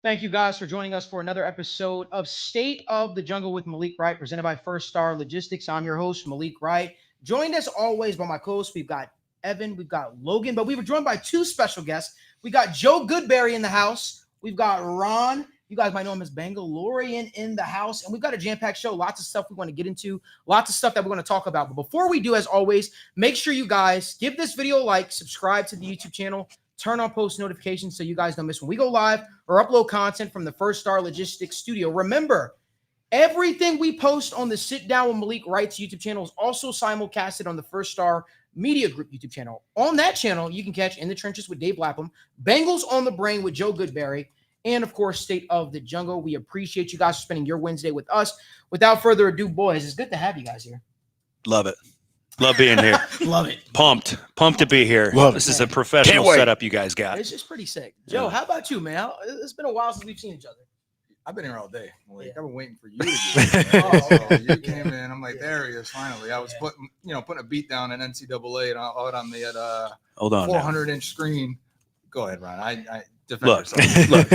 Thank you guys for joining us for another episode of State of the Jungle with Malik Wright, presented by First Star Logistics. I'm your host, Malik Wright. Joined as always by my co-hosts, we've got Evan, we've got Logan, but we were joined by two special guests. We got Joe Goodberry in the house. We've got Ron. You guys might know him as Bengalorian in the house. And we've got a jam-packed show. Lots of stuff we want to get into. Lots of stuff that we're going to talk about. But before we do, as always, make sure you guys give this video a like, subscribe to the YouTube channel, turn on post notifications so you guys don't miss when we go live or upload content from the First Star Logistics studio. Remember, everything we post on the Sit Down with Malik Wright's YouTube channel is also simulcasted on the First Star Media Group YouTube channel. On that channel, you can catch In the Trenches with Dave Lapham, Bengals on the Brain with Joe Goodberry, and, of course, State of the Jungle. We appreciate you guys for spending your Wednesday with us. Without further ado, boys, it's good to have you guys here. Love it. Love being here. Love it. Pumped to be here. This is a professional setup you guys got. It's just pretty sick. Joe, how about you, man? It's been a while since we've seen each other. I've been here all day. Like, I've been waiting for you to get here. You came in. I'm like, there he is, finally. I was putting a beat down in NCAA and out on the Hold on 400-inch screen. Go ahead, Ron. I defend Look,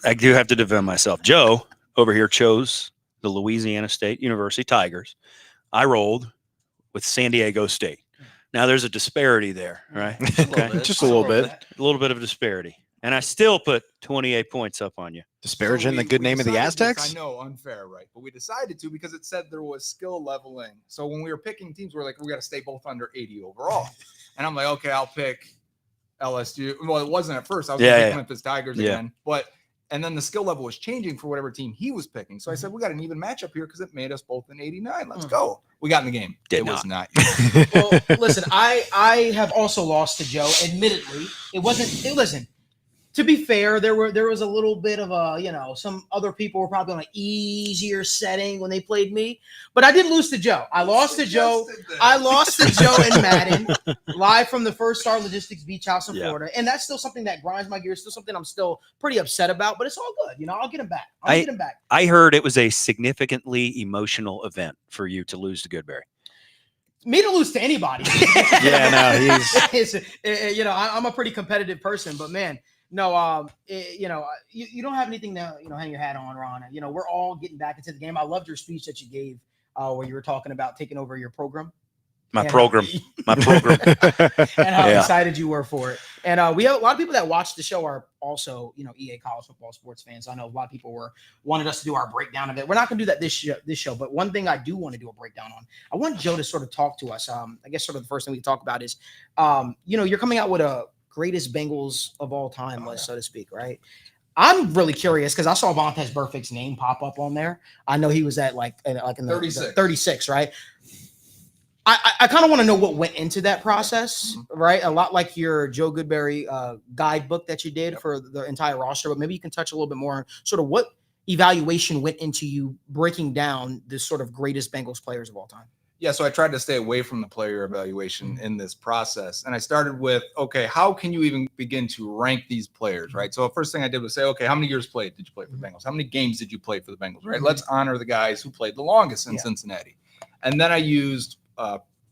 I do have to defend myself. Joe over here chose the Louisiana State University Tigers. I rolled with San Diego State. Now there's a disparity there, right? Just a little bit. A little bit of a disparity. And I still put 28 points up on you. Disparaging the good name of the Aztecs? I know, unfair, right? But we decided to because it said there was skill leveling. So when we were picking teams, we were like, we got to stay both under 80 overall. And I'm like, okay, I'll pick LSU. Well, it wasn't at first. I was going to pick Memphis Tigers again. And then the skill level was changing for whatever team he was picking. So I said, we got an even matchup here because it made us both an 89. Let's go. We got in the game. Was not. Well, listen, I have also lost to Joe. Admittedly, it wasn't. Listen, to be fair, there was a little bit of a, some other people were probably on an easier setting when they played me, but I did lose to Joe. I lost to Joe. I lost to Joe in Madden, live from the First Star Logistics Beach House in Florida, and that's still something that grinds my gears. Still something I'm still pretty upset about, but it's all good. I'll get him back. I'll get him back. I heard it was a significantly emotional event for you to lose to Goodberry. Me to lose to anybody. I'm a pretty competitive person, but man. No, you don't have anything to, hang your hat on, Ron. We're all getting back into the game. I loved your speech that you gave where you were talking about taking over your program. My program. And how excited you were for it. And we have a lot of people that watch the show are also, EA college football sports fans. I know a lot of people wanted us to do our breakdown of it. We're not going to do that this show, but one thing I do want to do a breakdown on, I want Joe to sort of talk to us. I guess sort of the first thing we can talk about is, you're coming out with a greatest Bengals of all time list, so to speak, right? I'm really curious because I saw Vontaze Burfict's name pop up on there. I know he was at like in the 36, right? I kind of want to know what went into that process, right? A lot like your Joe Goodberry guidebook that you did for the entire roster, but maybe you can touch a little bit more on sort of what evaluation went into you breaking down this sort of greatest Bengals players of all time. Yeah, so I tried to stay away from the player evaluation in this process. And I started with, okay, how can you even begin to rank these players, right? So the first thing I did was say, okay, how many years did you play for the Bengals? How many games did you play for the Bengals, right? Let's honor the guys who played the longest in Cincinnati. And then I used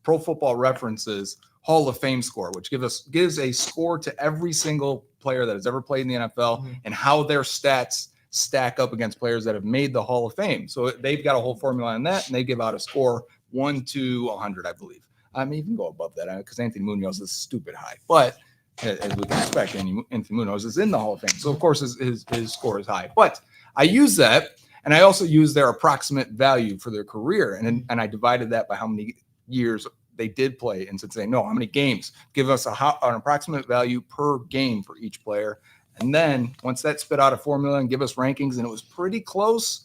Pro Football Reference's Hall of Fame score, which gives a score to every single player that has ever played in the NFL and how their stats stack up against players that have made the Hall of Fame. So they've got a whole formula on that, and they give out a score 1 to 100, I believe. I mean, you can go above that because Anthony Munoz is stupid high. But as we can expect, Anthony Munoz is in the Hall of Fame. So, of course, his score is high. But I use that, and I also use their approximate value for their career. And I divided that by how many years they did play in Cincinnati. No, how many games. Give us an approximate value per game for each player. And then once that spit out a formula and give us rankings, and it was pretty close,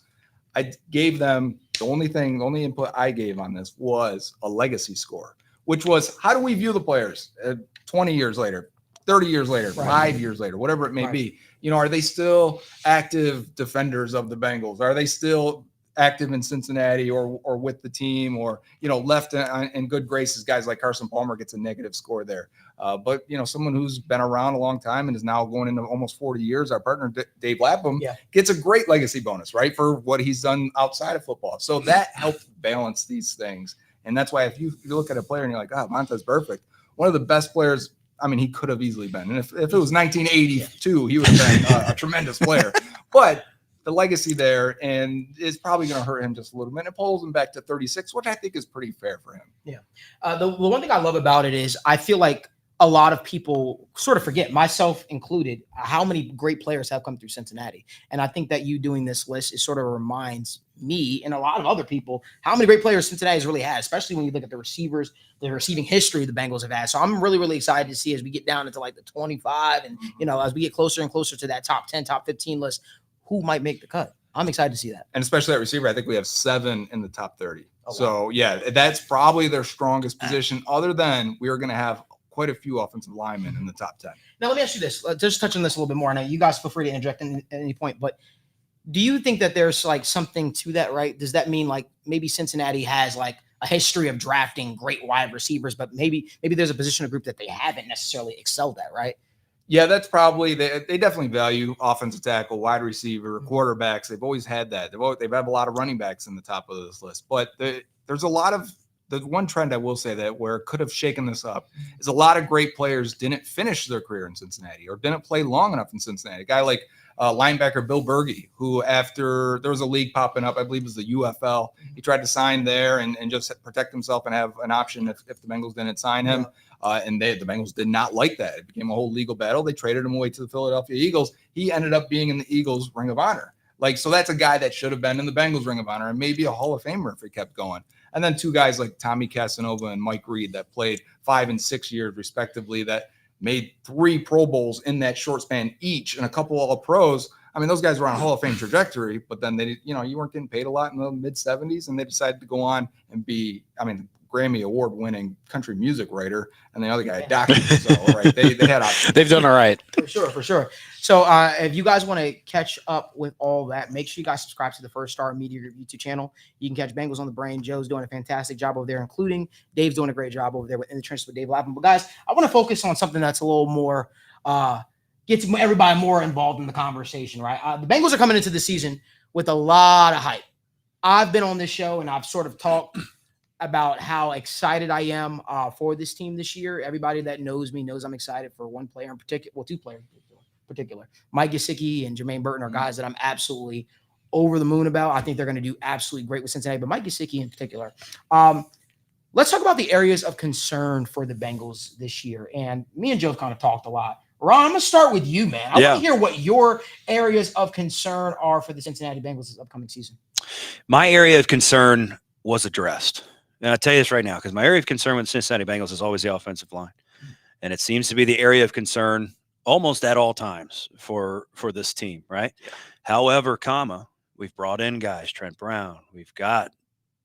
I gave them the only input I gave on this was a legacy score, which was how do we view the players 20 years later, 30 years later, 5 years later, whatever it may be. Are they still active defenders of the Bengals? Are they still active in Cincinnati or with the team or, left in good graces? Guys like Carson Palmer gets a negative score there. But, someone who's been around a long time and is now going into almost 40 years, our partner, Dave Lapham, gets a great legacy bonus, right, for what he's done outside of football. So that helped balance these things. And that's why if you look at a player and you're like, Vontaze Burfict, one of the best players I mean, he could have easily been. And if it was 1982, he would have been a tremendous player. But the legacy there and is probably going to hurt him just a little bit. It pulls him back to 36, which I think is pretty fair for him. Yeah. The one thing I love about it is I feel like a lot of people sort of forget, myself included, how many great players have come through Cincinnati. And I think that you doing this list is sort of reminds me and a lot of other people how many great players Cincinnati has really had, especially when you look at the receivers, the receiving history the Bengals have had. So I'm really, really excited to see as we get down into like the 25 and, as we get closer and closer to that top 10, top 15 list, who might make the cut. I'm excited to see that. And especially at receiver, I think we have 7 in the top 30. Oh, so, wow. yeah, that's probably their strongest position. Other than we are going to have quite a few offensive linemen in the top 10. Now, let me ask you this. Let's just touch on this a little bit more. I know you guys feel free to interject at any point, but do you think that there's like something to that, right? Does that mean like maybe Cincinnati has like a history of drafting great wide receivers, but maybe there's a position or group that they haven't necessarily excelled at, right? Yeah, that's probably they definitely value offensive tackle, wide receiver, quarterbacks. They've always had that. They've had a lot of running backs in the top of this list, but there's a lot of the one trend I will say that where it could have shaken this up is a lot of great players didn't finish their career in Cincinnati or didn't play long enough in Cincinnati. A guy like linebacker Bill Berge, who after there was a league popping up, I believe it was the UFL, he tried to sign there and just protect himself and have an option if the Bengals didn't sign him. And the Bengals did not like that. It became a whole legal battle. They traded him away to the Philadelphia Eagles. He ended up being in the Eagles Ring of Honor. So that's a guy that should have been in the Bengals Ring of Honor and maybe a Hall of Famer if he kept going. And then 2 guys like Tommy Casanova and Mike Reed that played 5 and 6 years respectively that made 3 Pro Bowls in that short span each and a couple All Pros. I mean, those guys were on a Hall of Fame trajectory, but then they, you weren't getting paid a lot in the mid 70s and they decided to go on and be, Grammy award winning country music writer, and the other guy, doctor. So, right, they had options. They've done all right. For sure. So if you guys want to catch up with all that, make sure you guys subscribe to the First Star Media YouTube channel. You can catch Bengals on the Brain. Joe's doing a fantastic job over there, including Dave's doing a great job over there in the trenches with Dave Lapham. But guys, I want to focus on something that's a little more gets everybody more involved in the conversation, right? The Bengals are coming into the season with a lot of hype. I've been on this show and I've sort of talked about how excited I am for this team this year. Everybody that knows me knows I'm excited for one player in particular, well, 2 players in particular. Mike Gesicki and Jermaine Burton are guys that I'm absolutely over the moon about. I think they're going to do absolutely great with Cincinnati, but Mike Gesicki in particular. Let's talk about the areas of concern for the Bengals this year. And me and Joe kind of talked a lot. Ron, I'm going to start with you, man. I want to hear what your areas of concern are for the Cincinnati Bengals this upcoming season. My area of concern was addressed. And I'll tell you this right now, because my area of concern with the Cincinnati Bengals is always the offensive line. And it seems to be the area of concern almost at all times for this team, right? Yeah. However, we've brought in guys, Trent Brown. We've got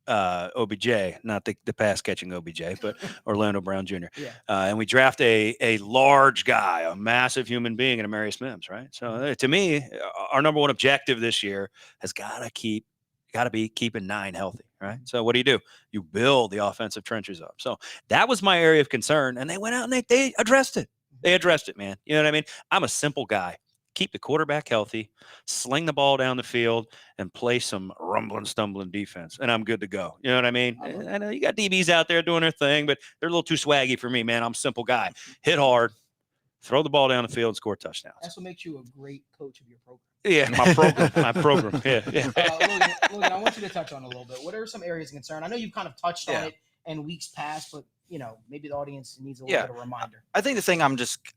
OBJ, not the pass catching OBJ, but Orlando Brown Jr. Yeah. And we draft a large guy, a massive human being in Amarius Mims, right? So to me, our number one objective this year has got to be keeping 9 healthy, right? So what do? You build the offensive trenches up. So that was my area of concern, and they went out and they addressed it. They addressed it, man. You know what I mean? I'm a simple guy. Keep the quarterback healthy, sling the ball down the field, and play some rumbling, stumbling defense, and I'm good to go. You know what I mean? I know you got DBs out there doing their thing, but they're a little too swaggy for me, man. I'm a simple guy. Hit hard, throw the ball down the field, and score touchdowns. That's what makes you a great coach of your program. Yeah, my program. Yeah. Logan, I want you to touch on a little bit. What are some areas of concern? I know you've kind of touched on it in weeks past, but maybe the audience needs a little bit of a reminder. I think the thing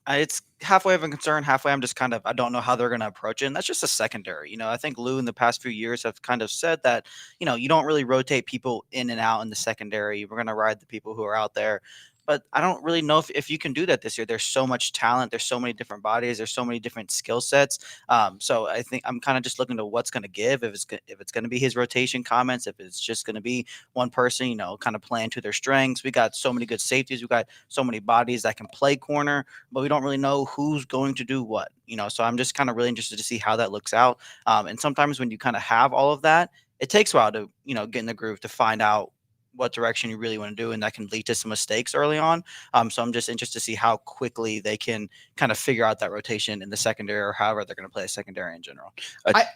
it's halfway of a concern, halfway I'm just I don't know how they're going to approach it. And that's just a secondary. I think Lou in the past few years have kind of said that, you don't really rotate people in and out in the secondary. We're going to ride the people who are out there. But I don't really know if you can do that this year. There's so much talent. There's so many different bodies. There's so many different skill sets. So I think I'm kind of just looking to what's going to give. If it's going to be his rotation comments, if it's just going to be one person, kind of playing to their strengths. We got so many good safeties. We got so many bodies that can play corner, but we don't really know who's going to do what. So I'm just kind of really interested to see how that looks out. And sometimes when you kind of have all of that, it takes a while to get in the groove to find out what direction you really want to do, and that can lead to some mistakes early on. So I'm just interested to see how quickly they can kind of figure out that rotation in the secondary, or however they're going to play a secondary in general. Go ahead.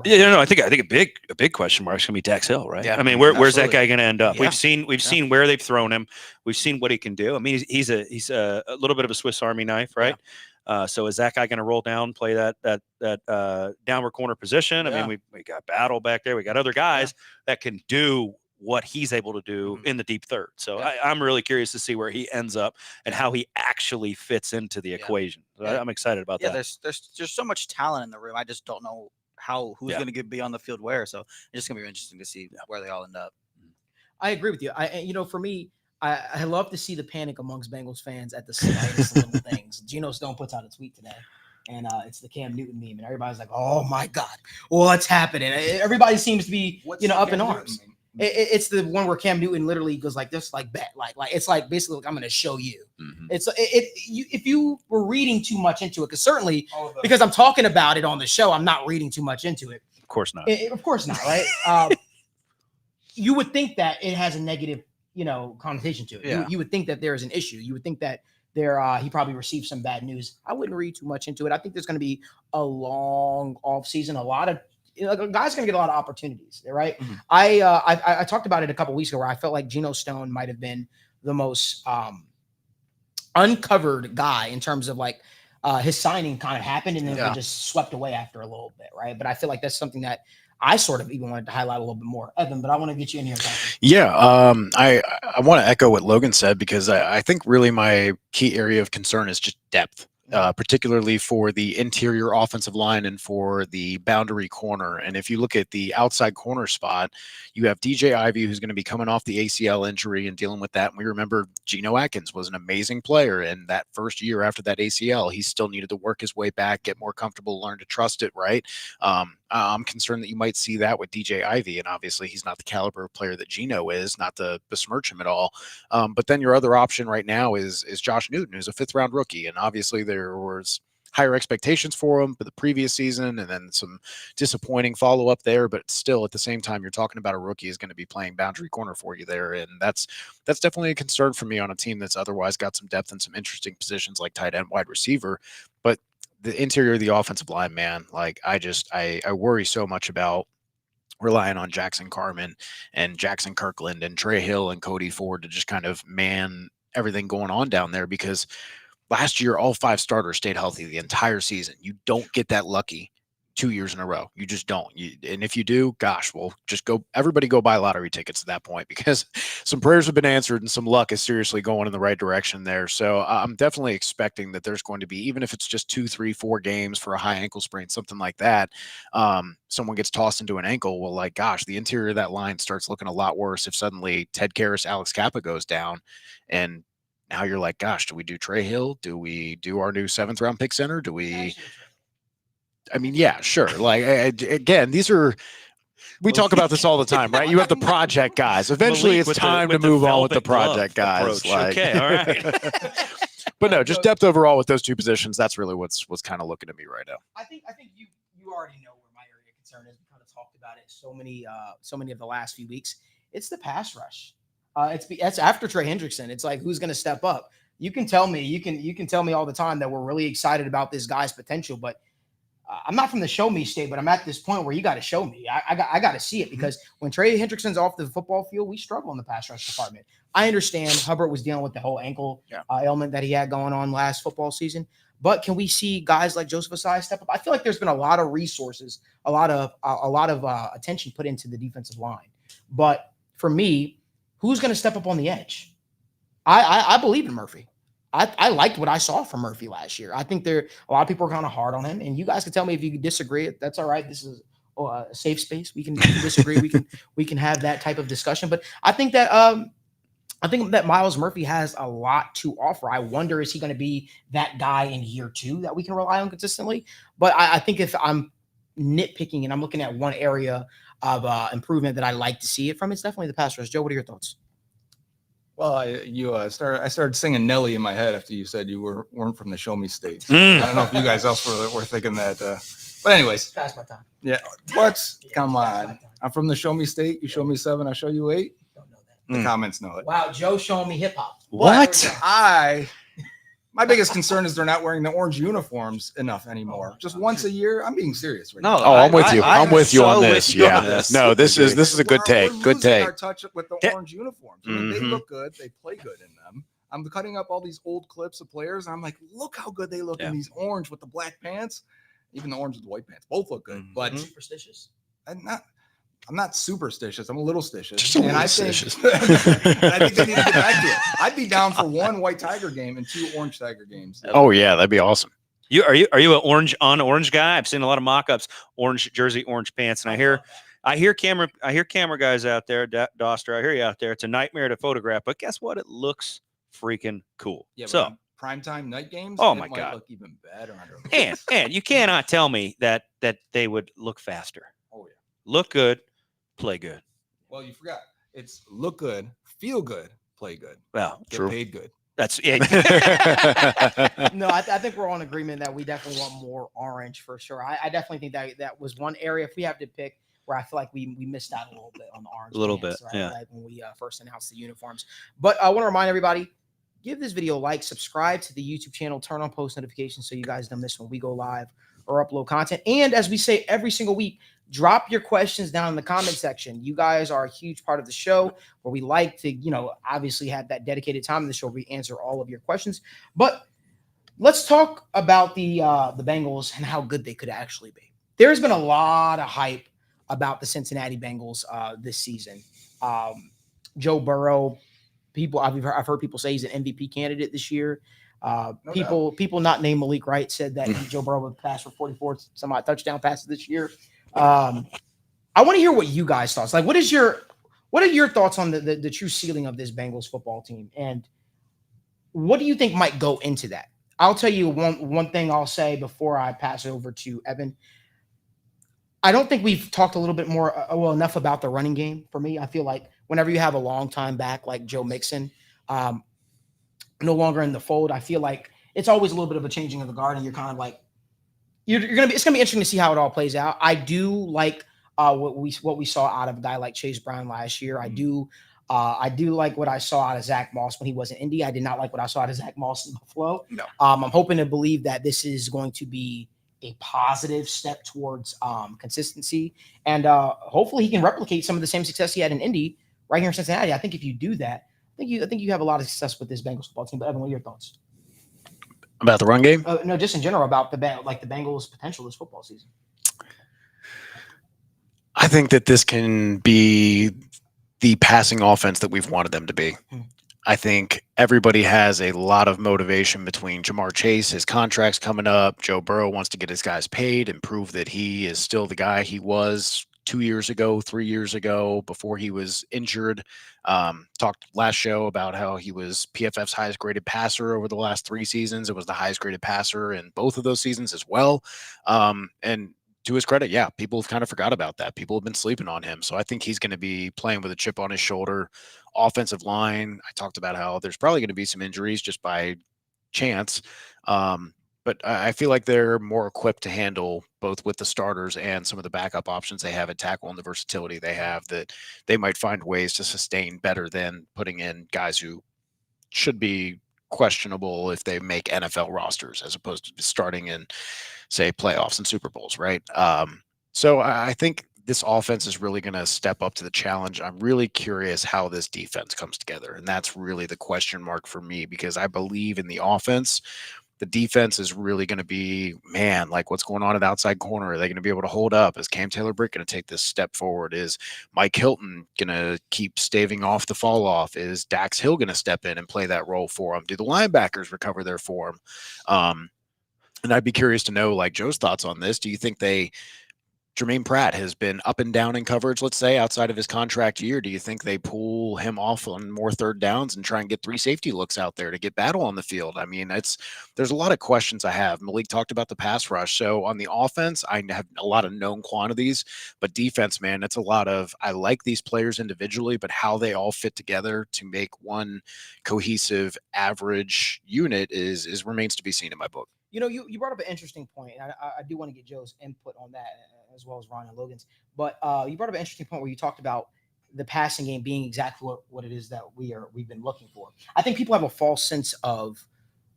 Yeah, no, I think a big question mark is going to be Dax Hill, right? Yeah, I mean, where's that absolutely. guy going to end up? Yeah. We've seen where they've thrown him. We've seen what he can do. I mean, he's a little bit of a Swiss Army knife, right? So is that guy going to roll down, play that downward corner position? I mean, we got Battle back there. We got other guys that can do what he's able to do in the deep third. So I'm really curious to see where he ends up and how he actually fits into the equation. So I'm excited about that. There's so much talent in the room. I just don't know who's going to be on the field where. So it's just going to be interesting to see where they all end up. I agree with you. For me, I love to see the panic amongst Bengals fans at the slightest little things. Geno Stone puts out a tweet today, and it's the Cam Newton meme, and everybody's like, "Oh my God, what's happening?" Everybody seems to be, up in arms. It's the one where Cam Newton literally goes like this, like bet, like it's like basically like, I'm going to show you. Mm-hmm. If you were reading too much into it, because certainly because I'm talking about it on the show, I'm not reading too much into it. Of course not. Of course not, right? You would think that it has a negative, connotation to it. Yeah. You would think that there is an issue. You would think that he probably received some bad news. I wouldn't read too much into it. I think there's going to be a long off season, a lot of guys going to get a lot of opportunities, right? Mm-hmm. I talked about it a couple weeks ago where I felt like Geno Stone might have been the most uncovered guy in terms of like his signing kind of happened and then it just swept away after a little bit, right? But I feel like that's something that I sort of even wanted to highlight a little bit more. Evan, but I want to get you in here. Yeah, I want to echo what Logan said because I think really my key area of concern is just depth. Particularly for the interior offensive line and for the boundary corner. And if you look at the outside corner spot, you have DJ Ivey, who's going to be coming off the ACL injury and dealing with that. And we remember Geno Atkins was an amazing player. And that first year after that ACL, he still needed to work his way back, get more comfortable, learn to trust it, right? I'm concerned that you might see that with DJ Ivey. And obviously he's not the caliber of player that Geno is, not to besmirch him at all. But then your other option right now is Josh Newton, who's a 5th round rookie. And obviously there was higher expectations for him for the previous season and then some disappointing follow-up there, but still at the same time, you're talking about a rookie is going to be playing boundary corner for you there. And that's definitely a concern for me on a team that's otherwise got some depth and some interesting positions like tight end, wide receiver. But the interior of the offensive line, man, like I worry so much about relying on Jackson Carman and Jackson Kirkland and Trey Hill and Cody Ford to just kind of man everything going on down there, because last year, all 5 starters stayed healthy the entire season. You don't get that lucky 2 years in a row. You just don't. And if you do, gosh, well, just everybody go buy lottery tickets at that point, because some prayers have been answered and some luck is seriously going in the right direction there. So I'm definitely expecting that there's going to be, even if it's just 2, 3, 4 games for a high ankle sprain, something like that, someone gets tossed into an ankle. Well, like, gosh, the interior of that line starts looking a lot worse if suddenly Ted Karras, Alex Kappa goes down, and now you're like, gosh, do we do Trey Hill? Do we do our new 7th round pick center? Do we? I mean, yeah, sure. Like, again, we talk about this all the time, right? You have the project guys. Eventually, Malik it's time to move on with the project guys. Approach. Like, okay, all right. But no, just depth overall with those 2 positions. That's really what's kind of looking at me right now. I think you already know where my area of concern is. We kind of talked about it so many of the last few weeks. It's the pass rush. It's after Trey Hendrickson. It's like, who's going to step up? You can tell me, you can tell me all the time that we're really excited about this guy's potential, but I'm not from the show me state, but I'm at this point where you got to show me. I got to see it, because when Trey Hendrickson's off the football field, we struggle in the pass rush department. I understand Hubbard was dealing with the whole ankle ailment that he had going on last football season, but can we see guys like Joseph Ossai step up? I feel like there's been a lot of resources, a lot of attention put into the defensive line, but for me, who's going to step up on the edge? I believe in Murphy. I liked what I saw from Murphy last year. I think a lot of people are kind of hard on him, and you guys can tell me if you disagree. That's all right. This is a safe space. We can disagree. we can have that type of discussion. But I think that Myles Murphy has a lot to offer. I wonder, is he going to be that guy in year 2 that we can rely on consistently? But I think if I'm nitpicking and I'm looking at one area of improvement that I like to see it from, it's definitely the pass rush. Joe, what are your thoughts? Well, I started singing Nelly in my head after you said you weren't from the Show Me State. So I don't know if you guys else were thinking that. But anyways, Pass my time. yeah. What? Come on. I'm from the Show Me State. You show me 7, I show you 8. Don't know The comments know it. Wow, Joe showing me hip hop. What? My biggest concern is they're not wearing the orange uniforms enough anymore. Just once a year. I'm being serious right No, now. Oh, I'm with you. I'm am with you on so this. with you on Yeah. this. No, this is a good take. We're Good losing take. our touch with the Yeah. orange uniforms. I mean, they Mhm. look good. They play good in them. I'm cutting up all these old clips of players, and I'm like, look how good they look Yeah. in these orange with the black pants. Even the orange with the white pants, both look good. Mhm. But Superstitious. I'm not superstitious. I'm a little stitious. Just a and little I think, stitious. and I think they need to get back to it. I'd be down for 1 white tiger game and 2 orange tiger games. Oh yeah, that'd be awesome. Are you an orange guy? I've seen a lot of mock-ups, orange jersey, orange pants, and I hear camera guys out there, Doster. I hear you out there. It's a nightmare to photograph, but guess what? It looks freaking cool. Yeah, but So, on primetime night games, Oh it my might God. look even better under and you cannot tell me that they would look faster. Oh yeah. Look good, play good. Well, you forgot. It's look good, feel good, play good, Well, get True. paid good. that's No, I think we're on agreement that we definitely want more orange for sure. I definitely think that was one area, if we have to pick, where I feel like we missed out a little bit on the orange. A little pants, bit, right? yeah. Like when we first announced the uniforms. But I want to remind everybody, give this video a like, subscribe to the YouTube channel, turn on post notifications so you guys don't miss when we go live or upload content. And as we say every single week, drop your questions down in the comment section. You guys are a huge part of the show where we like to, obviously have that dedicated time in the show where we answer all of your questions. But let's talk about the Bengals and how good they could actually be. There's been a lot of hype about the Cincinnati Bengals this season. Joe Burrow, I've heard people say he's an MVP candidate this year. People not named Malik Wright said that Joe Burrow would pass for 44 some odd touchdown passes this year. I want to hear what you guys thoughts. Like, what are your thoughts on the true ceiling of this Bengals football team, and what do you think might go into that? I'll tell you one thing I'll say before I pass it over to Evan. I don't think we've talked a little bit more enough about the running game. For me, I feel like whenever you have a long time back like Joe Mixon, no longer in the fold, I feel like it's always a little bit of a changing of the guard, and you're kind of like it's gonna be interesting to see how it all plays out. I do like what we saw out of a guy like Chase Brown last year. I do like what I saw out of Zach Moss when he was in Indy. I did not like what I saw out of Zach Moss in Buffalo. No. I'm hoping to believe that this is going to be a positive step towards consistency, and hopefully he can replicate some of the same success he had in Indy right here in Cincinnati. I think if you do that, I think you have a lot of success with this Bengals football team. But Evan, what are your thoughts? About the run game? No, just in general about the Bengals' potential this football season. I think that this can be the passing offense that we've wanted them to be. I think everybody has a lot of motivation between Jamar Chase, his contract's coming up. Joe Burrow wants to get his guys paid and prove that he is still the guy he was 2 years ago, 3 years ago, before he was injured. Talked last show about how he was PFF's highest graded passer over the last 3 seasons. It was the highest graded passer in both of those seasons as well. And to his credit, yeah, people have kind of forgot about that. People have been sleeping on him. So I think he's going to be playing with a chip on his shoulder. Offensive line, I talked about how there's probably going to be some injuries just by chance. But I feel like they're more equipped to handle both with the starters and some of the backup options they have at tackle and the versatility they have, that they might find ways to sustain better than putting in guys who should be questionable if they make NFL rosters as opposed to starting in, say, playoffs and Super Bowls, right? So I think this offense is really going to step up to the challenge. I'm really curious how this defense comes together. And that's really the question mark for me, because I believe in the offense. The defense is really going to be, man, like what's going on at the outside corner? Are they going to be able to hold up? Is Cam Taylor-Britt going to take this step forward? Is Mike Hilton going to keep staving off the fall off? Is Dax Hill going to step in and play that role for him? Do the linebackers recover their form? And I'd be curious to know, like, Joe's thoughts on this. Do you think Jermaine Pratt has been up and down in coverage, let's say, outside of his contract year? Do you think they pull him off on more third downs and try and get 3 safety looks out there to get battle on the field? I mean, there's a lot of questions I have. Malik talked about the pass rush. So on the offense, I have a lot of known quantities, but defense, man, it's a lot of, I like these players individually, but how they all fit together to make one cohesive average unit is remains to be seen in my book. You brought up an interesting point. I do want to get Joe's input on that as well as Ron and Logan's. But you brought up an interesting point where you talked about the passing game being exactly what it is that we've been looking for. I think people have a false sense of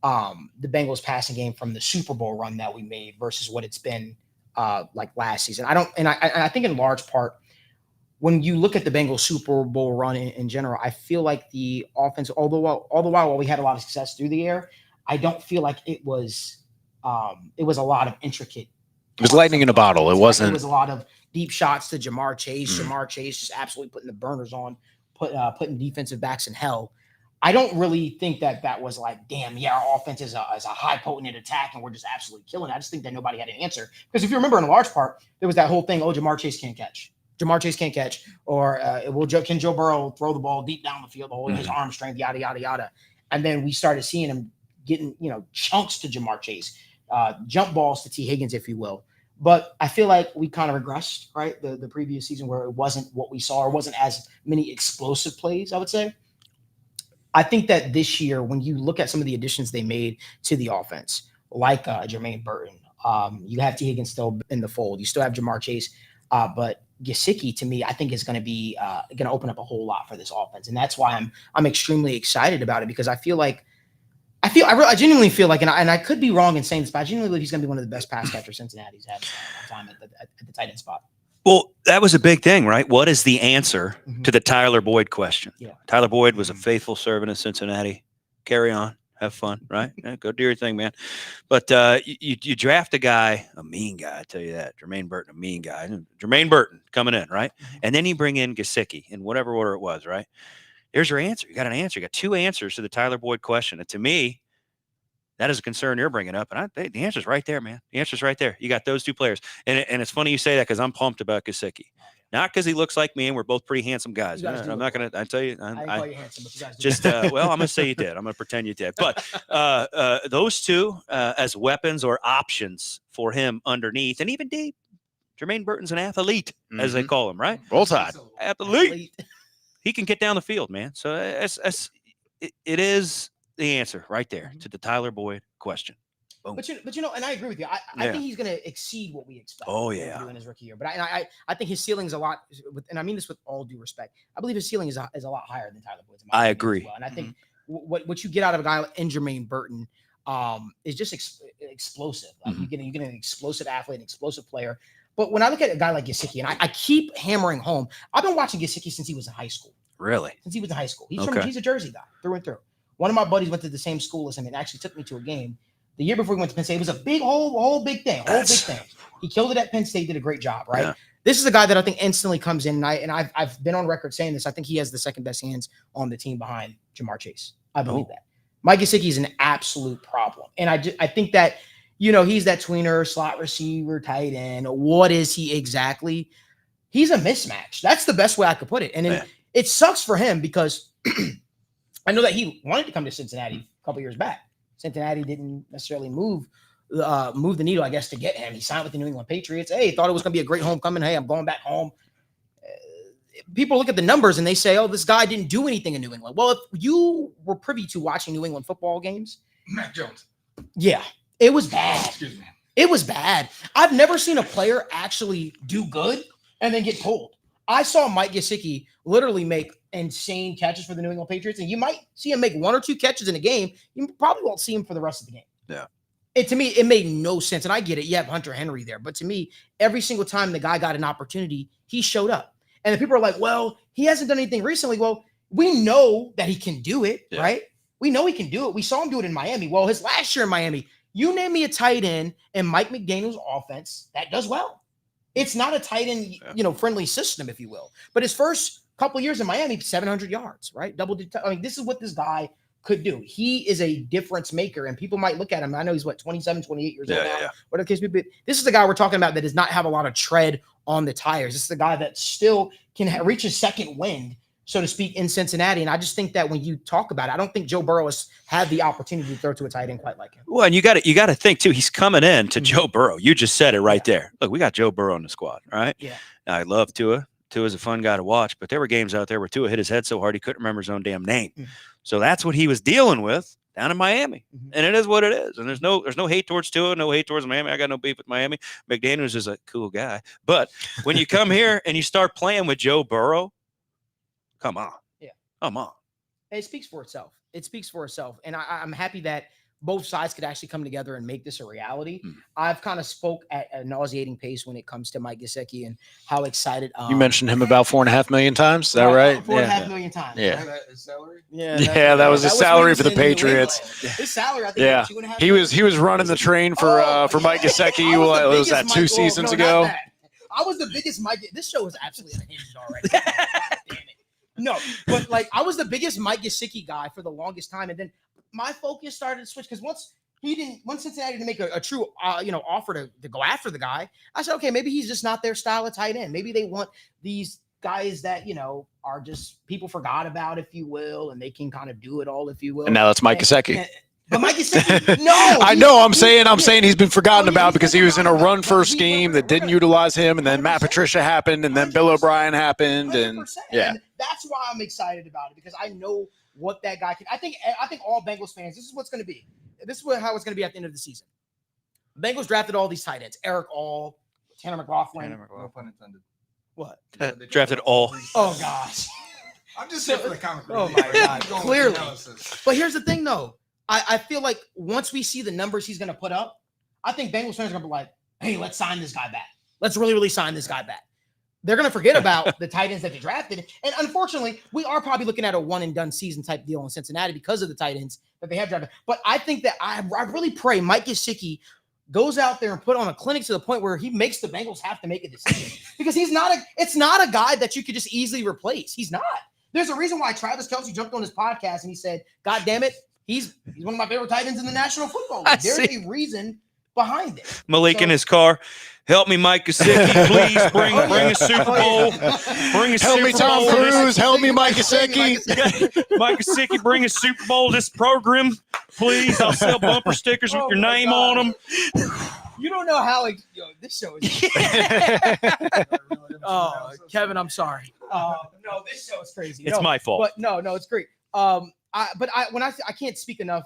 the Bengals passing game from the Super Bowl run that we made versus what it's been like last season. I think in large part, when you look at the Bengals Super Bowl run in general, I feel like the offense, all the while we had a lot of success through the air, I don't feel like it was a lot of intricate. It was lightning in a bottle. It wasn't. It was a lot of deep shots to Jamar Chase. Jamar Chase just absolutely putting the burners on, putting defensive backs in hell. I don't really think that was like, damn, yeah, our offense is a high potent attack and we're just absolutely killing it. I just think that nobody had an answer. Because if you remember, in a large part, there was that whole thing, Jamar Chase can't catch. Jamar Chase can't catch. Or can Joe Burrow throw the ball deep down the field, his arm strength, yada, yada, yada. And then we started seeing him getting, chunks to Jamar Chase, jump balls to T. Higgins, if you will. But I feel like we kind of regressed, right? The previous season where it wasn't what we saw or wasn't as many explosive plays, I would say. I think that this year, when you look at some of the additions they made to the offense, like Jermaine Burton, you have T. Higgins still in the fold. You still have Jamar Chase, but Gesicki, to me, I think is going to be going to open up a whole lot for this offense, and that's why I'm extremely excited about it because I genuinely feel like, and I could be wrong in saying this, but I genuinely believe he's going to be one of the best pass catchers Cincinnati's had time at the tight end spot. Well, that was a big thing, right? What is the answer to the Tyler Boyd question? Yeah. Tyler Boyd was a faithful servant of Cincinnati. Carry on. Have fun, right? Yeah, go do your thing, man. But you draft a guy, a mean guy, I tell you that. Jermaine Burton, a mean guy. Jermaine Burton coming in, right? And then you bring in Gesicki in whatever order it was, right? There's your answer. You got an answer. You got two answers to the Tyler Boyd question. And to me, that is a concern you're bringing up. And the answer's right there, man. The answer's right there. You got those two players. And it's funny you say that because I'm pumped about Gesicki. Not because he looks like me and we're both pretty handsome guys. I'm not going to, I tell you. I didn't call you handsome, but you guys just, well, I'm going to say you did. I'm going to pretend you did. But those two as weapons or options for him underneath and even deep. Jermaine Burton's an athlete, as they call him, right? Roll Tide. Athlete. He can get down the field, man. So it is the answer right there to the Tyler Boyd question. Boom. But and I agree with you. I think he's going to exceed what we expect. Oh yeah, in his rookie year. But I think his ceiling is a lot. And I mean this with all due respect. I believe his ceiling is a lot higher than Tyler Boyd's. I agree. Well. And I think what you get out of a guy like Jermaine Burton is just explosive. Like you get an explosive athlete, an explosive player. But when I look at a guy like Gesicki, and I keep hammering home, I've been watching Gesicki since he was in high school. Really? Since he was in high school. He's a Jersey guy through and through. One of my buddies went to the same school as him and actually took me to a game. The year before we went to Penn State, it was a big whole big thing. He killed it at Penn State, did a great job, right? Yeah. This is a guy that I think instantly comes in, and I've been on record saying this. I think he has the second best hands on the team behind Jamar Chase. I believe that. Mike Gesicki is an absolute problem. And I think that, he's that tweener, slot receiver, tight end. What is he exactly? He's a mismatch. That's the best way I could put it. And then it sucks for him because I know that he wanted to come to Cincinnati a couple years back. Cincinnati didn't necessarily move the needle, I guess, to get him. He signed with the New England Patriots. Hey, thought it was going to be a great homecoming. Hey, I'm going back home. People look at the numbers and they say, oh, this guy didn't do anything in New England. Well, if you were privy to watching New England football games. Mac Jones. Yeah, it was bad. Excuse me. It was bad. I've never seen a player actually do good and then get pulled. I saw Mike Gesicki literally make insane catches for the New England Patriots, and you might see him make one or two catches in a game. You probably won't see him for the rest of the game. Yeah. To me, it made no sense, and I get it. You have Hunter Henry there, but to me, every single time the guy got an opportunity, he showed up. And the people are like, well, he hasn't done anything recently. Well, we know that he can do it, right? We know he can do it. We saw him do it in Miami. Well, his last year in Miami, you name me a tight end in Mike McDaniel's offense that does well. It's not a tight end, friendly system, if you will. But his first couple years in Miami, 700 yards, right? This is what this guy could do. He is a difference maker, and people might look at him. I know he's 27, 28 years old now. Whatever the case may be. This is the guy we're talking about that does not have a lot of tread on the tires. This is the guy that still can reach his second wind, so to speak, in Cincinnati. And I just think that when you talk about it, I don't think Joe Burrow has had the opportunity to throw to a tight end quite like him. Well, and you got to think too. He's coming in to Joe Burrow. You just said it right there. Look, we got Joe Burrow in the squad, all right? Yeah. Now, I love Tua. Tua's a fun guy to watch, but there were games out there where Tua hit his head so hard he couldn't remember his own damn name. So that's what he was dealing with down in Miami, and it is what it is. And there's no hate towards Tua, no hate towards Miami. I got no beef with Miami. McDaniels is a cool guy, but when you come here and you start playing with Joe Burrow, Come on. Yeah. Come on. It speaks for itself. It speaks for itself. And I'm happy that both sides could actually come together and make this a reality. I've kind of spoke at a nauseating pace when it comes to Mike Gesicki and how excited. You mentioned him about 4.5 million times. Is that right? 4.5 million times. Yeah. Right? Is that his salary? Yeah, that was his salary for the Patriots. His salary, I think, Yeah. was $2.5 He was running the train for Mike Gesicki. What was that, 2 seasons ago? I was the biggest Mike. This show is absolutely unhinged already. God damn it. No, but like I was the biggest Mike Gesicki guy for the longest time, and then my focus started to switch because once Cincinnati didn't make a true offer to go after the guy, I said, okay, maybe he's just not their style of tight end. Maybe they want these guys that are just people forgot about, if you will, and they can kind of do it all, if you will. And now that's Mike Gesicki. But Mike Gesicki, no. I know. I'm saying he's been forgotten about because he was in a run-first scheme that didn't utilize him, and then Matt Patricia happened, and then Bill O'Brien happened, and 100%. yeah. And that's why I'm excited about it because I know what that guy can. I think all Bengals fans. This is what's going to be. This is how it's going to be at the end of the season. Bengals drafted all these tight ends: Eric All, Tanner McLaughlin. No pun intended. What? Drafted all. Oh gosh. I'm just here for the comic Oh relief. my God. Keep going with Clearly. the analysis. But here's the thing, though. I feel like once we see the numbers he's going to put up, I think Bengals fans are going to be like, hey, let's sign this guy back. Let's really, really sign this guy back. They're going to forget about the tight ends that they drafted. And unfortunately, we are probably looking at a one-and-done season type deal in Cincinnati because of the tight ends that they have drafted. But I think that I really pray Mike Gesicki goes out there and put on a clinic to the point where he makes the Bengals have to make a decision. Because it's not a guy that you could just easily replace. He's not. There's a reason why Travis Kelce jumped on his podcast and he said, God damn it, he's one of my favorite tight ends in the National Football League. There's a reason behind it. Malik in his car. Help me, Mike Gesicki, please bring a Super Bowl. Bring a Help Super me, Tom Bowl. Cruise. Help me, Mike Gesicki. Mike Gesicki, bring a Super Bowl to this program, please. I'll sell bumper stickers with your name on them. You don't know how this show is. Oh, Kevin, I'm sorry. No, this show is crazy. It's my fault. But no, it's great. I can't speak enough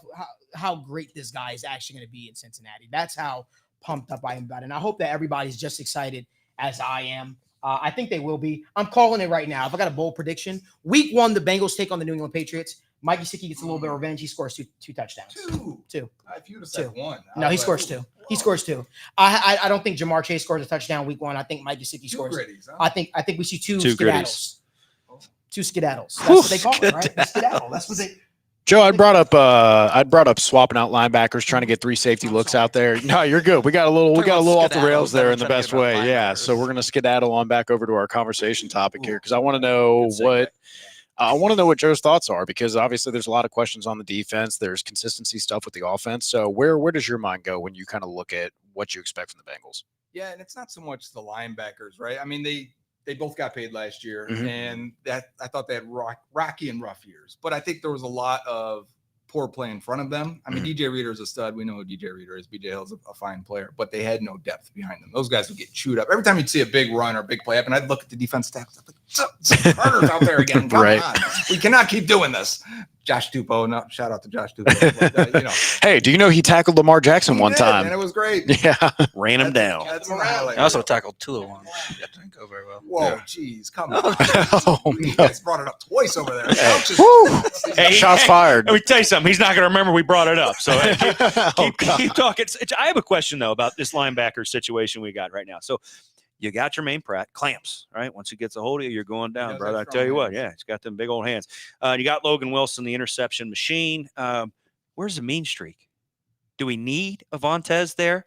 how great this guy is actually going to be in Cincinnati. That's how pumped up I am about it. And I hope that everybody's just excited as I am. I think they will be. I'm calling it right now. If I got a bold prediction, week 1, the Bengals take on the New England Patriots. Mike Gesicki gets a little bit of revenge. He scores two touchdowns. Two. If you would have said one. No, he scores 2. He scores 2. I don't think Jamar Chase scores a touchdown week 1. I think Mike Gesicki scores. Gritties, huh? I think we see two Two skedaddles. 2 skedaddles. That's what they call it, right? The skedaddle. That's what they. Joe, I'd brought up swapping out linebackers, trying to get 3 safety looks out there. No, you're good. We got a little off the rails there in the best way. Yeah. So we're gonna skedaddle on back over to our conversation topic here because I want to know what Joe's thoughts are because obviously there's a lot of questions on the defense. There's consistency stuff with the offense. So where does your mind go when you kind of look at what you expect from the Bengals? Yeah, and it's not so much the linebackers, right? I mean, they both got paid last year, and that I thought they had rocky and rough years. But I think there was a lot of poor play in front of them. I mean, DJ Reader is a stud. We know who DJ Reader is. BJ Hill's a fine player, but they had no depth behind them. Those guys would get chewed up. Every time you'd see a big run or big play happen, I'd look at the defense staff. I'd like, Carter's out there again. Come Right. on. We cannot keep doing this. Josh Tupou. No, shout out to Josh Tupou. But, Hey, do you know he tackled Lamar Jackson one time? And it was great. Yeah. Ran him down. That's I also tackled 2 at once. That didn't go very well. Whoa, geez, come on. Oh, You no. guys brought it up twice over there. Hey. Ouch. Woo. Hey, Shots fired. Let me tell you something. He's not going to remember we brought it up. So hey, Oh, God. keep talking. I have a question, though, about this linebacker situation we got right now. So you got Jermaine Pratt, clamps, right? Once he gets a hold of you, you're going down, does brother. I have tell you strong what, hands. yeah, he's got them big old hands. You got Logan Wilson, the interception machine. Where's the mean streak? Do we need a Vontez there?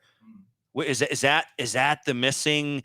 Is that the missing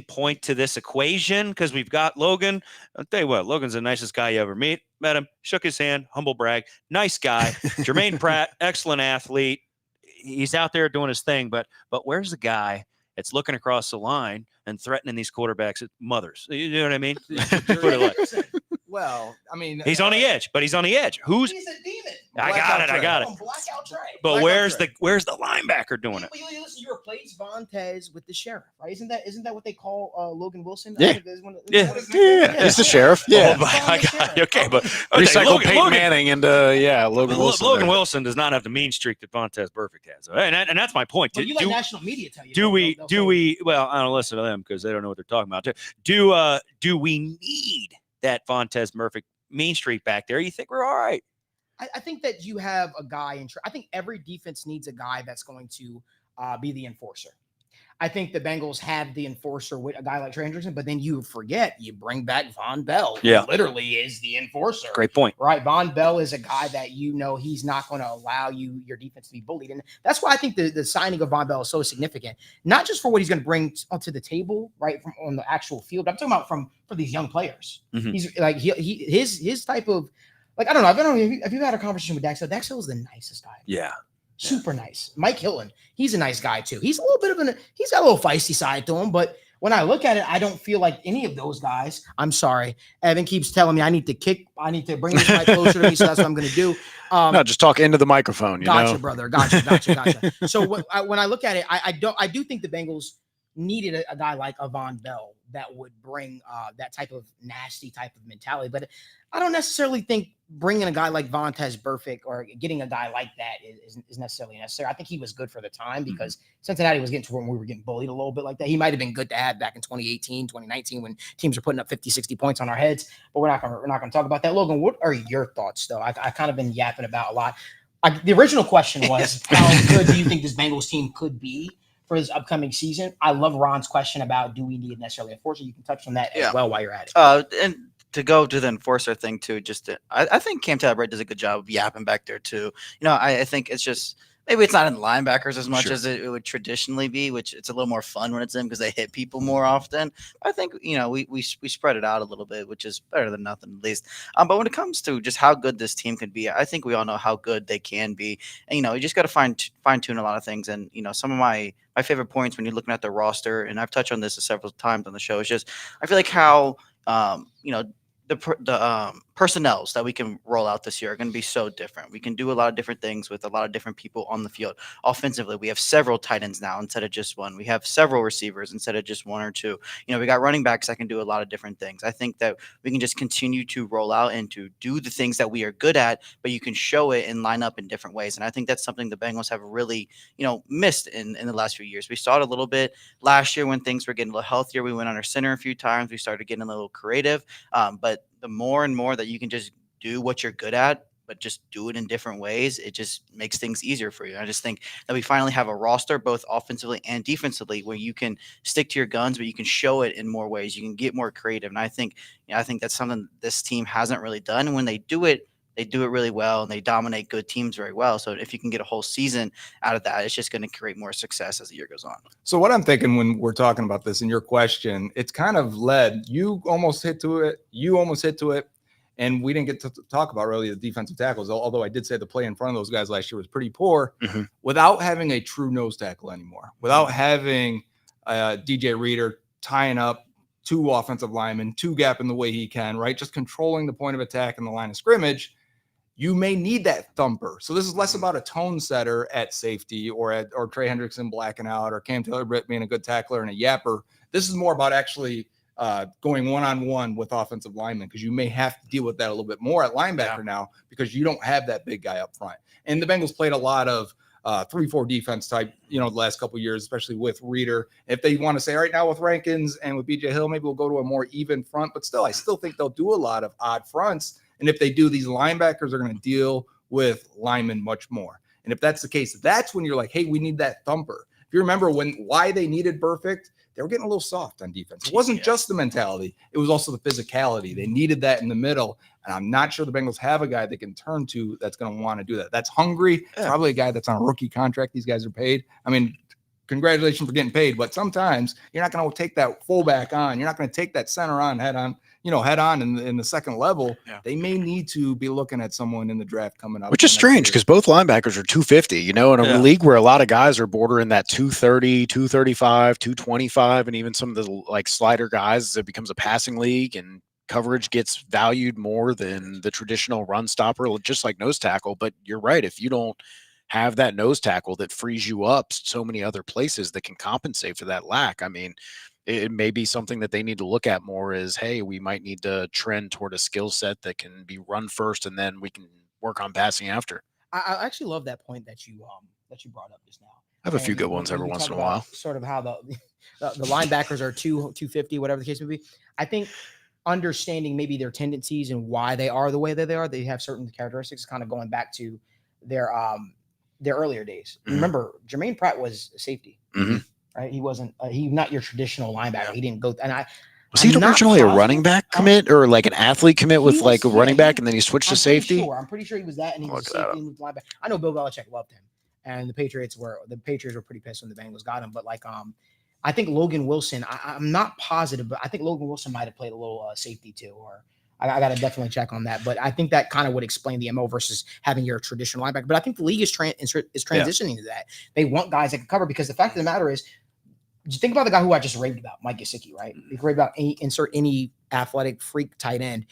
point to this equation? Because we've got Logan. I'll tell you what, Logan's the nicest guy you ever met him, shook his hand, humble brag, nice guy. Jermaine Pratt, excellent athlete. He's out there doing his thing, but where's the guy that's looking across the line and threatening these quarterbacks at mothers? You know what I mean? Put it like, Well, I mean, he's on the edge, but he's on the edge. Who's? He's a demon. I got it. Blackout Trey. But Blackout where's the linebacker doing it? Listen, you replace Vontez with the sheriff, right? Isn't that what they call Logan Wilson? Yeah. I think that's one of- Yeah. what is it? Yeah. He's the sheriff. Yeah. Oh, I got it. Okay, but Recycle Peyton Manning into Logan Wilson. Logan there. Wilson does not have the mean streak that Vontez Perfect has, and that's my point. But you let national media tell you. Do we? Well, I don't listen to them because they don't know what they're talking about. Do we need that Vontez Murphy mean streak back there, you think we're all right. I think that you have a guy I think every defense needs a guy that's going to be the enforcer. I think the Bengals have the enforcer with a guy like Trey Hendrickson, but then you forget you bring back Von Bell, who Yeah. literally is the enforcer. Great point. Right? Von Bell is a guy that he's not going to allow your defense to be bullied. And that's why I think the signing of Von Bell is so significant, not just for what he's going to bring onto the table, right, from on the actual field. I'm talking about for these young players. Mhm. He's like his type of, like, I don't know. Have you had a conversation with Dax Hill? Dax Hill is the nicest guy. Yeah. Super nice. Mike Hilton, he's a nice guy too. He's a little bit of he's got a little feisty side to him, but when I look at it, I don't feel like any of those guys. I'm sorry. Evan keeps telling me I need to bring this mic closer to me, so that's what I'm going to do. No, just talk into the microphone. Gotcha, know? brother. Gotcha. So when I look at it, I do think the Bengals needed a guy like Von Bell that would bring that type of nasty type of mentality, but I don't necessarily think bringing a guy like Vontez Burfict or getting a guy like that is necessarily necessary. I think he was good for the time because Cincinnati was getting to when we were getting bullied a little bit like that. He might have been good to have back in 2018, 2019 when teams are putting up 50, 60 points on our heads, but we're not going to talk about that. Logan, what are your thoughts though? I kind of been yapping about a lot. The original question was, how good do you think this Bengals team could be for this upcoming season? I love Ron's question about, do we need necessarily a enforcer? You can touch on that as well while you're at it. And to go to the enforcer thing too, I think Cam Taylor does a good job of yapping back there too. I think it's just, maybe it's not in linebackers as much as it would traditionally be, which it's a little more fun when it's in because they hit people more often. I think, we spread it out a little bit, which is better than nothing at least. But when it comes to just how good this team could be, I think we all know how good they can be. And, you just got to fine tune a lot of things. And, some of my favorite points when you're looking at the roster, and I've touched on this several times on the show, is just, I feel like how, the personnels that we can roll out this year are going to be so different. We can do a lot of different things with a lot of different people on the field. Offensively, we have several tight ends now instead of just one. We have several receivers instead of just one or two. We got running backs that can do a lot of different things. I think that we can just continue to roll out and to do the things that we are good at, but you can show it and line up in different ways. And I think that's something the Bengals have really, missed in the last few years. We saw it a little bit last year when things were getting a little healthier. We went under center a few times. We started getting a little creative, but the more and more that you can just do what you're good at, but just do it in different ways, it just makes things easier for you. I just think that we finally have a roster, both offensively and defensively, where you can stick to your guns, but you can show it in more ways. You can get more creative. And I think that's something this team hasn't really done. And when they do it really well, and they dominate good teams very well. So if you can get a whole season out of that, it's just going to create more success as the year goes on. So what I'm thinking when we're talking about this in your question, it's kind of led, you almost hit to it. And we didn't get to talk about really the defensive tackles, although I did say the play in front of those guys last year was pretty poor, without having a true nose tackle anymore, without having DJ Reader tying up two offensive linemen, two gap in the way he can, right? Just controlling the point of attack in the line of scrimmage. You may need that thumper. So this is less about a tone setter at safety or Trey Hendrickson blacking out or Cam Taylor Britt being a good tackler and a yapper. This is more about actually going one-on-one with offensive linemen, because you may have to deal with that a little bit more at linebacker now because you don't have that big guy up front. And the Bengals played a lot of 3-4 defense type, the last couple of years, especially with Reader. If they want to say, all right, now with Rankins and with BJ Hill, maybe we'll go to a more even front, but still, I still think they'll do a lot of odd fronts. And if they do, these linebackers are going to deal with linemen much more. And if that's the case, that's when you're like, hey, we need that thumper. If you remember why they needed Burfict, they were getting a little soft on defense. It wasn't just the mentality. It was also the physicality. They needed that in the middle. And I'm not sure the Bengals have a guy they can turn to that's going to want to do that. That's hungry. Yeah. Probably a guy that's on a rookie contract. These guys are paid. I mean, congratulations for getting paid, but sometimes you're not going to take that fullback on. You're not going to take that center on head on in the second level. Yeah. They may need to be looking at someone in the draft coming up. Which is strange because both linebackers are 250, in a league where a lot of guys are bordering that 230, 235, 225, and even some of the slider guys, it becomes a passing league and coverage gets valued more than the traditional run stopper, just like nose tackle. But you're right. If you don't have that nose tackle that frees you up so many other places that can compensate for that lack, I mean, it may be something that they need to look at more is, hey, we might need to trend toward a skill set that can be run first and then we can work on passing after. I actually love that point that you brought up just now. I have a few good ones every once in a while. Sort of how the linebackers are 250, whatever the case may be. I think understanding maybe their tendencies and why they are the way that they are. They have certain characteristics, kind of going back to their earlier days. Mhm. Remember, Jermaine Pratt was a safety, Mhm. right? He wasn't he not your traditional linebacker. He didn't go. And Was he I'm not originally a positive. running back commit or like an athlete commit with He like a was- running yeah, back and then he switched to safety? I'm pretty sure he was that, and he was a Look that safety and moved linebacker. I know Bill Belichick loved him, and the Patriots were pretty pissed when the Bengals got him. But like I think Logan Wilson. I'm not positive, but I think Logan Wilson might have played a little safety too, or I got to definitely check on that. But I think that kind of would explain the MO versus having your traditional linebacker. But I think the league is transitioning to that. They want guys that can cover, because the fact of the matter is, just think about the guy who I just raved about, Mike Gesicki, right? You can rave about insert any athletic freak tight end.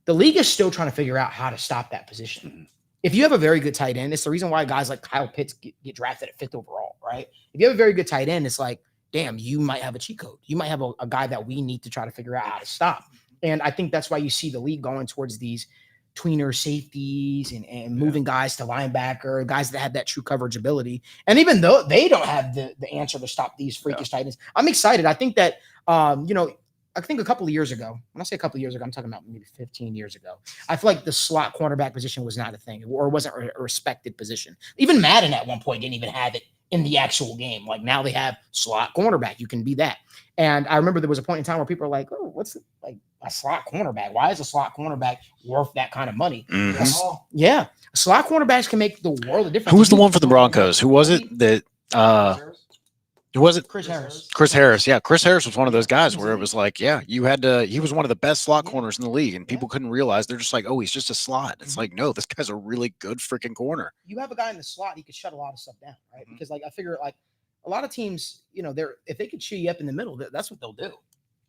The league is still trying to figure out how to stop that position. If you have a very good tight end, it's the reason why guys like Kyle Pitts get drafted at 5th overall, right? If you have a very good tight end, it's like, damn, you might have a cheat code. You might have a guy that we need to try to figure out how to stop. And I think that's why you see the league going towards these tweener safeties and moving guys to linebacker, guys that have that true coverage ability. And even though they don't have the answer to stop these freakish tight ends, I'm excited. I think that, I think a couple of years ago, when I say a couple of years ago, I'm talking about maybe 15 years ago, I feel like the slot cornerback position was not a thing, or wasn't a respected position. Even Madden at one point didn't even have it in the actual game. Like now they have slot cornerback. You can be that. And I remember there was a point in time where people are like, oh, what's like a slot cornerback? Why is a slot cornerback worth that kind of money? Mhm. Yeah. Slot cornerbacks can make the world of difference. Who was the one for the Broncos? Who was it that who was it? Chris Harris. Chris Harris. Yeah, Chris Harris was one of those guys where it was like, yeah, he was one of the best slot corners in the league, and people couldn't realize. They're just like, oh, he's just a slot. It's like, no, this guy's a really good freaking corner. You have a guy in the slot, he could shut a lot of stuff down, right? Because like I figure like a lot of teams, if they could chew you up in the middle, that's what they'll do.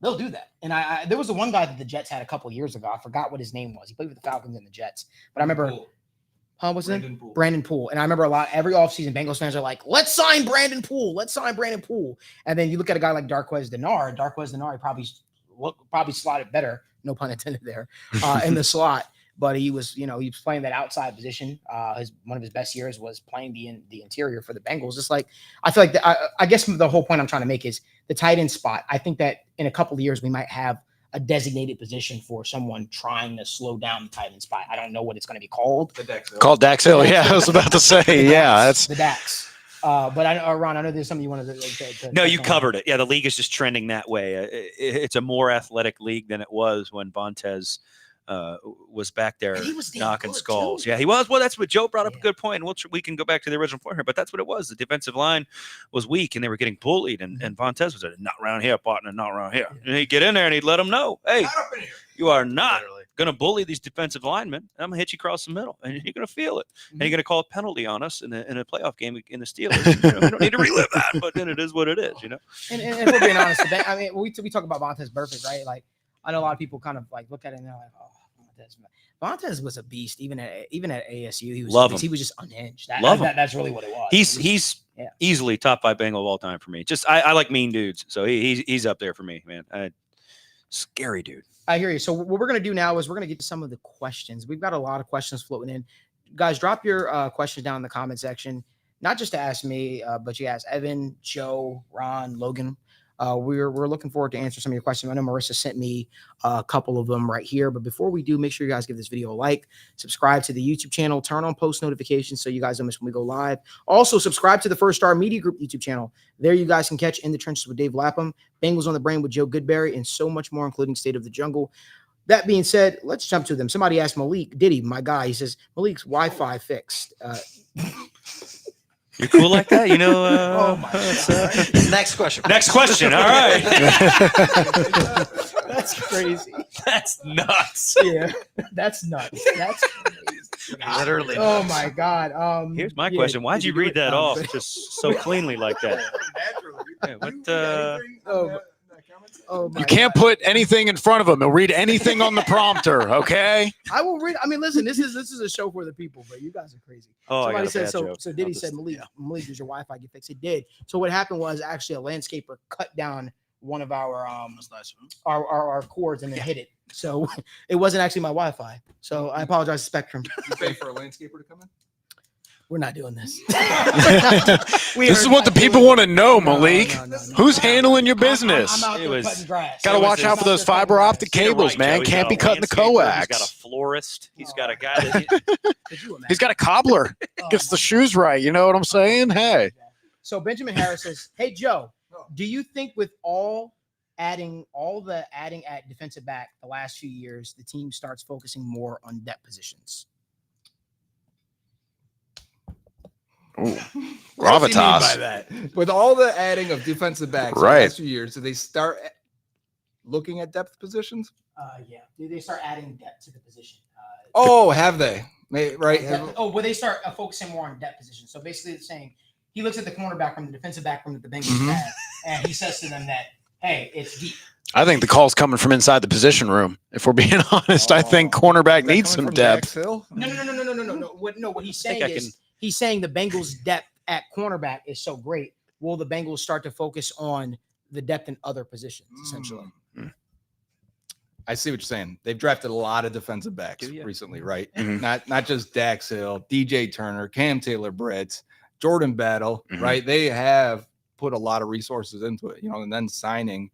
They'll do that. And I there was the one guy that the Jets had a couple years ago. I forgot what his name was. He played with the Falcons and the Jets. But I remember what's his name? Brandon Poole. And I remember every offseason, Bengals fans are like, let's sign Brandon Poole. Let's sign Brandon Poole. And then you look at a guy like Darqueze Dennard. Darqueze Dennard probably slotted better, no pun intended there, in the slot. But he was playing that outside position. One of his best years was playing the interior for the Bengals. Just like, I feel like I guess the whole point I'm trying to make is the tight end spot. I think that in a couple of years, we might have a designated position for someone trying to slow down the tight end spot. I don't know what it's going to be called. The Dex Hill. Called Dax Hill. Yeah, I was about to say. Yeah, that's the Dax. But Ron, I know there's something you wanted to No, you covered it. Yeah, the league is just trending that way. It's a more athletic league than it was when Vontez was back there he was damn knocking good, skulls. too. Yeah, he was. Well, that's what Joe brought up a good point, and we can go back to the original point here. But that's what it was. The defensive line was weak, and they were getting bullied. And Vontez was not around here, partner, not around here. And he'd get in there and he'd let them know, hey, you are not going to bully these defensive linemen. I'm going to hit you across the middle, and you're going to feel it. And you're going to call a penalty on us in a playoff game in the Steelers. We don't need to relive that, but then it is what it is, And we're being honest. I mean, we talk about Vontez perfect, right? Like, I know a lot of people kind of like look at it and they're like, oh, Vontez was a beast. Even at ASU, he was. He was just unhinged. That's really what it was. He's easily top 5 Bengal of all time for me. Just I like mean dudes, so he's up there for me, man. Scary dude. I hear you. So what we're gonna do now is we're gonna get to some of the questions. We've got a lot of questions floating in. Guys, drop your questions down in the comment section. Not just to ask me, but you ask Evan, Joe, Ron, Logan. We're looking forward to answer some of your questions. I know Marissa sent me a couple of them right here, but before we do, make sure you guys give this video a like, subscribe to the YouTube channel, turn on post notifications so you guys don't miss when we go live. Also, subscribe to the First Star Media Group YouTube channel. There you guys can catch In the Trenches with Dave Lapham, Bengals on the Brain with Joe Goodberry, and so much more, including State of the Jungle. That being said, let's jump to them. Somebody asked Malik, Diddy, my guy, he says, Malik's Wi-Fi fixed. You're cool like that, oh my God. Next question. Next question. All right. That's crazy. That's nuts. Yeah, that's nuts. That's crazy. Literally. Oh my God. Here's my question: why'd you read that off just so cleanly like that? My you can't God. put anything in front of him. He'll read anything on the prompter. Okay. I will read. I mean, listen, this is a show for the people, but you guys are crazy. Oh, Somebody I got a said bad so. joke. So Diddy said, Malik, does your Wi-Fi get fixed? It did. So what happened was actually a landscaper cut down one of our our cords and then hit it. So it wasn't actually my Wi-Fi. So I apologize to Spectrum. You pay for a landscaper to come in? We're not doing this. This is what the people want to know, Malik. Who's handling your business? I'm out It there was- cutting grass. Got to It was watch out his- for those fiber optic Get it cables, right, man. Joe. He's Can't got be a cutting the landscaper, He's got a coax. florist. He's Oh, got a guy that Could you imagine? He's got a cobbler. Gets the shoes right. You know what I'm saying? Hey. So Benjamin Harris says, "Hey Joe, do you think with all the adding at defensive back the last few years, the team starts focusing more on depth positions?" What does he mean by Gravitas. that? With all the adding of defensive backs in the Right. last few years, do they start looking at depth positions? Yeah. Do they start adding depth to the position? Oh, have they? Right. Well, they start focusing more on depth positions. So basically, it's saying he looks at the cornerback room, the defensive back room that the Bengals Mhm. have, and he says to them that, "Hey, it's deep." I think the call's coming from inside the position room. If we're being honest, I think Oh, cornerback is that needs coming some from depth. Dax Hill? No. What he's saying I is he's saying the Bengals' depth at cornerback is so great. Will the Bengals start to focus on the depth in other positions, essentially? I see what you're saying. They've drafted a lot of defensive backs Do ya? recently, right? Mhm. Not just Dax Hill, DJ Turner, Cam Taylor-Britt, Jordan Battle, Mhm. right? They have put a lot of resources into it, and then signing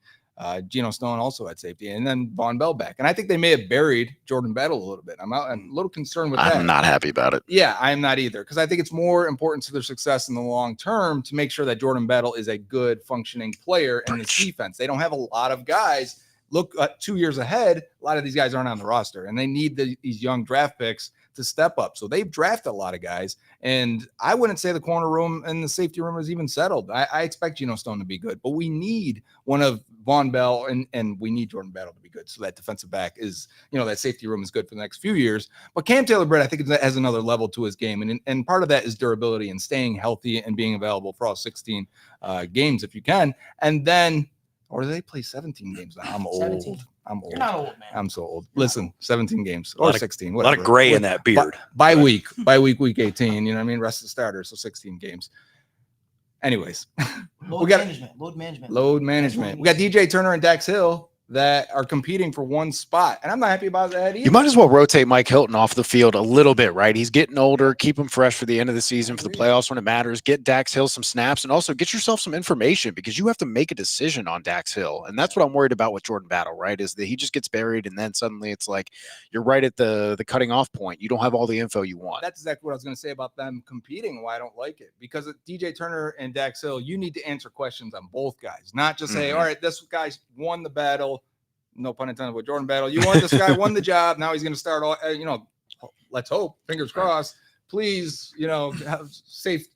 Geno Stone also at safety, and then Von Bell back. And I think they may have buried Jordan Battle a little bit. I'm a little concerned with that. I'm not happy about it. Yeah, I'm not either, because I think it's more important to their success in the long term to make sure that Jordan Battle is a good functioning player in this defense. They don't have a lot of guys. Look, 2 years ahead, a lot of these guys aren't on the roster, and they need these young draft picks to step up. So they've drafted a lot of guys, and I wouldn't say the corner room and the safety room is even settled. I expect Geno Stone to be good, but we need one of Von Bell and we need Jordan Battle to be good. So that defensive back is, that safety room is good for the next few years. But Cam Taylor-Britt, I think, has another level to his game, and part of that is durability and staying healthy and being available for all 16 games if you can, and then. Or do they play 17 games now? I'm old. 17? I'm old. You're not old, man. I'm so old. You're not Listen, 17 games A lot or of- 16. a lot Whatever. of gray in that beard. By week, week 18. You know what I mean? Rest of the starters, so 16 games. Anyways, Load got- management. Load management. load management. We got DJ Turner and Dax Hill that are competing for one spot, and I'm not happy about that either. You might as well rotate Mike Hilton off the field a little bit, right? He's getting older. Keep him fresh for the end of the season, for the playoffs when it matters. Get Dax Hill some snaps, and also get yourself some information, because you have to make a decision on Dax Hill. And that's what I'm worried about with Jordan Battle, right? Is that he just gets buried, and then suddenly it's like you're right at the cutting off point. You don't have all the info you want. That's exactly what I was going to say about them competing. Why I don't like it, because of DJ Turner and Dax Hill, you need to answer questions on both guys, not just say, Mhm. all right, this guy won the battle. No pun intended with Jordan Battle. You won. This guy won the job. Now he's going to start all, let's hope, fingers crossed. Please, have safe